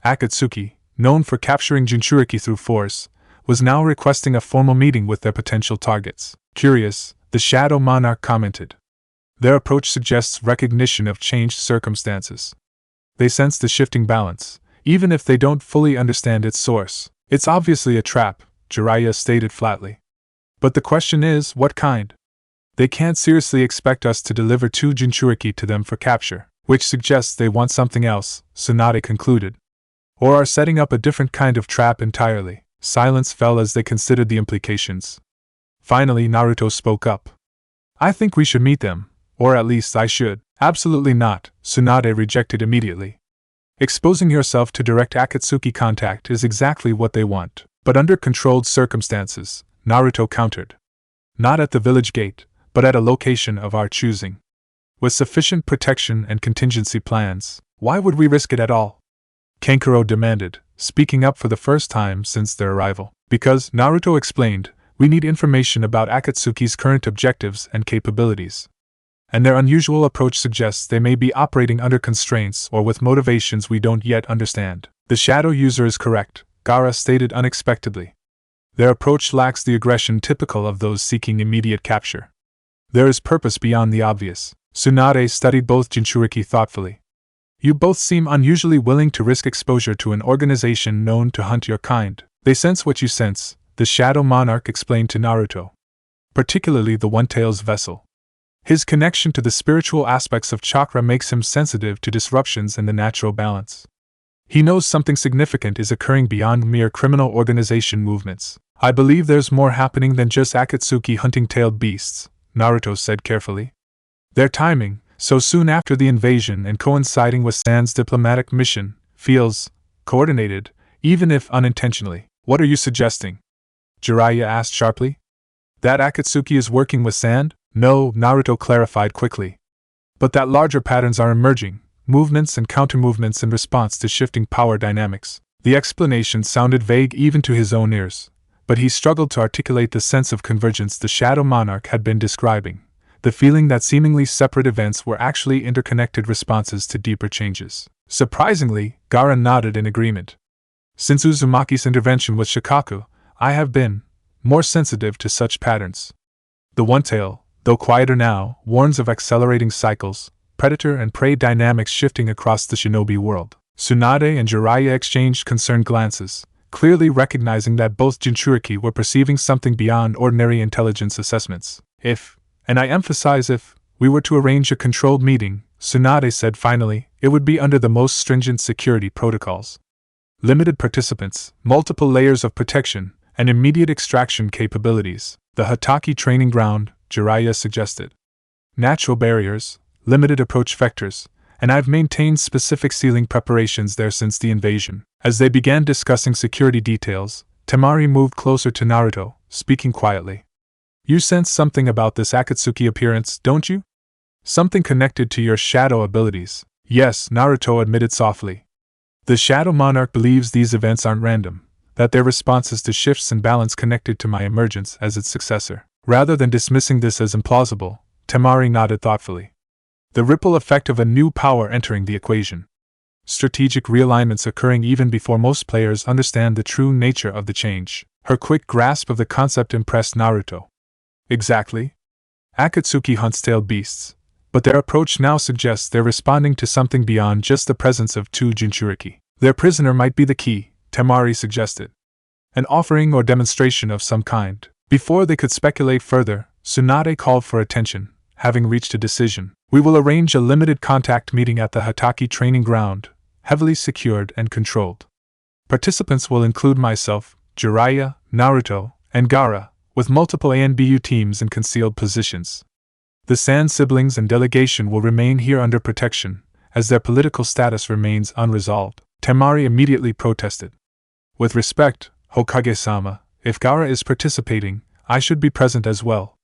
Akatsuki, known for capturing jinchuriki through force, was now requesting a formal meeting with their potential targets. "Curious," the Shadow Monarch commented. "Their approach suggests recognition of changed circumstances. They sense the shifting balance, even if they don't fully understand its source." "It's obviously a trap," Jiraiya stated flatly. "But the question is, what kind? They can't seriously expect us to deliver 2 jinchuriki to them for capture, which suggests they want something else," Tsunade concluded. "Or are setting up a different kind of trap entirely." Silence fell as they considered the implications. Finally, Naruto spoke up. "I think we should meet them, or at least I should." "Absolutely not," Tsunade rejected immediately. "Exposing yourself to direct Akatsuki contact is exactly what they want, but under controlled circumstances," Naruto countered. "Not at the village gate, but at a location of our choosing. With sufficient protection and contingency plans. Why would we risk it at all?" Kankuro demanded, speaking up for the first time since their arrival. "Because," Naruto explained, "we need information about Akatsuki's current objectives and capabilities. And their unusual approach suggests they may be operating under constraints or with motivations we don't yet understand." "The shadow user is correct," Gaara stated unexpectedly. "Their approach lacks the aggression typical of those seeking immediate capture. There is purpose beyond the obvious." Tsunade studied both jinchuriki thoughtfully. "You both seem unusually willing to risk exposure to an organization known to hunt your kind. They sense what you sense," the Shadow Monarch explained to Naruto. "Particularly the One-Tail's vessel. His connection to the spiritual aspects of chakra makes him sensitive to disruptions in the natural balance. He knows something significant is occurring beyond mere criminal organization movements. I believe there's more happening than just Akatsuki hunting tailed beasts, Naruto said carefully. Their timing, so soon after the invasion and coinciding with San's diplomatic mission, feels coordinated, even if unintentionally. What are you suggesting? Jiraiya asked sharply. That Akatsuki is working with Sand? No, Naruto clarified quickly. But that larger patterns are emerging, movements and countermovements in response to shifting power dynamics. The explanation sounded vague even to his own ears, but he struggled to articulate the sense of convergence the Shadow Monarch had been describing, the feeling that seemingly separate events were actually interconnected responses to deeper changes. Surprisingly, Gaara nodded in agreement. Since Uzumaki's intervention with Shikaku, I have been more sensitive to such patterns. The One-Tail, though quieter now, warns of accelerating cycles, predator and prey dynamics shifting across the shinobi world. Tsunade and Jiraiya exchanged concerned glances, clearly recognizing that both jinchuriki were perceiving something beyond ordinary intelligence assessments. If, and I emphasize if, we were to arrange a controlled meeting, Tsunade said finally, it would be under the most stringent security protocols. Limited participants, multiple layers of protection, and immediate extraction capabilities. The Hataki training ground, Jiraiya suggested. Natural barriers, limited approach vectors, and I've maintained specific sealing preparations there since the invasion. As they began discussing security details, Temari moved closer to Naruto, speaking quietly. You sense something about this Akatsuki appearance, don't you? Something connected to your shadow abilities. Yes, Naruto admitted softly. The Shadow Monarch believes these events aren't random, that they're responses to shifts in balance connected to my emergence as its successor. Rather than dismissing this as implausible, Temari nodded thoughtfully. The ripple effect of a new power entering the equation. Strategic realignments occurring even before most players understand the true nature of the change. Her quick grasp of the concept impressed Naruto. Exactly. Akatsuki hunts tailed beasts, but their approach now suggests they're responding to something beyond just the presence of two jinchuriki. Their prisoner might be the key, Temari suggested. An offering or demonstration of some kind. Before they could speculate further, Tsunade called for attention, having reached a decision. We will arrange a limited contact meeting at the Hataki training ground, heavily secured and controlled. Participants will include myself, Jiraiya, Naruto, and Gaara, with multiple ANBU teams in concealed positions. The Sand siblings and delegation will remain here under protection, as their political status remains unresolved. Temari immediately protested. With respect, Hokage-sama, if Gaara is participating, I should be present as well.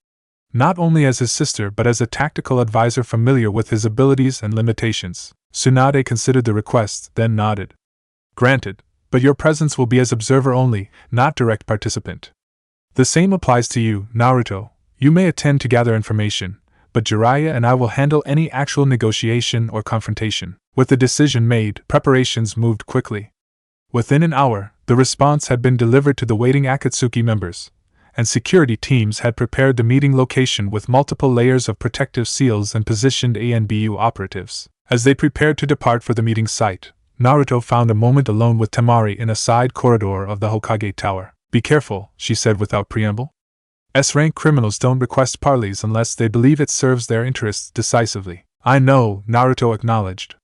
Not only as his sister but as a tactical advisor familiar with his abilities and limitations. Tsunade considered the request, then nodded. Granted, but your presence will be as observer only, not direct participant. The same applies to you, Naruto. You may attend to gather information, but Jiraiya and I will handle any actual negotiation or confrontation. With the decision made, preparations moved quickly. Within an hour, the response had been delivered to the waiting Akatsuki members, and security teams had prepared the meeting location with multiple layers of protective seals and positioned ANBU operatives. As they prepared to depart for the meeting site, Naruto found a moment alone with Temari in a side corridor of the Hokage Tower. Be careful, she said without preamble. S-rank criminals don't request parleys unless they believe it serves their interests decisively. I know, Naruto acknowledged.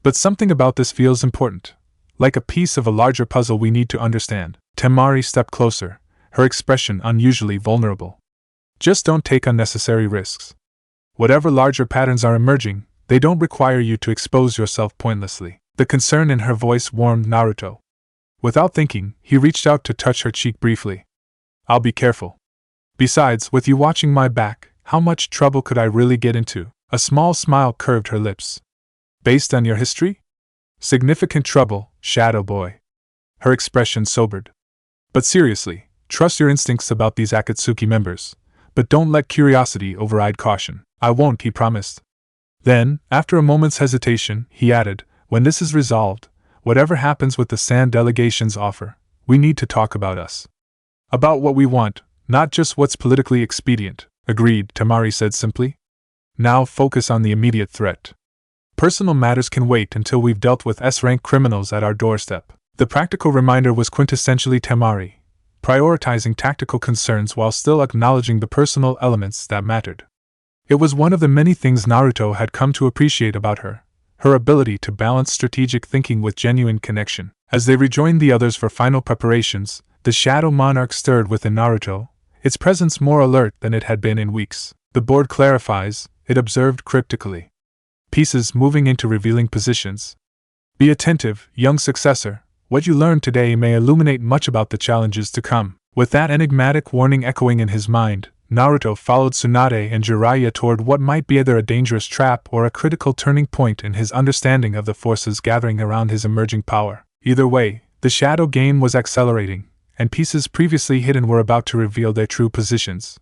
But something about this feels important. Like a piece of a larger puzzle we need to understand. Temari stepped closer, her expression unusually vulnerable. Just don't take unnecessary risks. Whatever larger patterns are emerging, they don't require you to expose yourself pointlessly. The concern in her voice warmed Naruto. Without thinking, he reached out to touch her cheek briefly. I'll be careful. Besides, with you watching my back, how much trouble could I really get into? A small smile curved her lips. Based on your history? Significant trouble, Shadow Boy. Her expression sobered. But seriously, trust your instincts about these Akatsuki members, but don't let curiosity override caution. I won't, he promised. Then, after a moment's hesitation, he added, when this is resolved, whatever happens with the Sand delegation's offer, we need to talk about us. About what we want, not just what's politically expedient. Agreed, Temari said simply. Now focus on the immediate threat. Personal matters can wait until we've dealt with S-rank criminals at our doorstep. The practical reminder was quintessentially Temari, prioritizing tactical concerns while still acknowledging the personal elements that mattered. It was one of the many things Naruto had come to appreciate about her, her ability to balance strategic thinking with genuine connection. As they rejoined the others for final preparations, the Shadow Monarch stirred within Naruto, its presence more alert than it had been in weeks. The board clarifies, it observed cryptically. Pieces moving into revealing positions. Be attentive, young successor. What you learned today may illuminate much about the challenges to come. With that enigmatic warning echoing in his mind, Naruto followed Tsunade and Jiraiya toward what might be either a dangerous trap or a critical turning point in his understanding of the forces gathering around his emerging power. Either way, the shadow game was accelerating, and pieces previously hidden were about to reveal their true positions.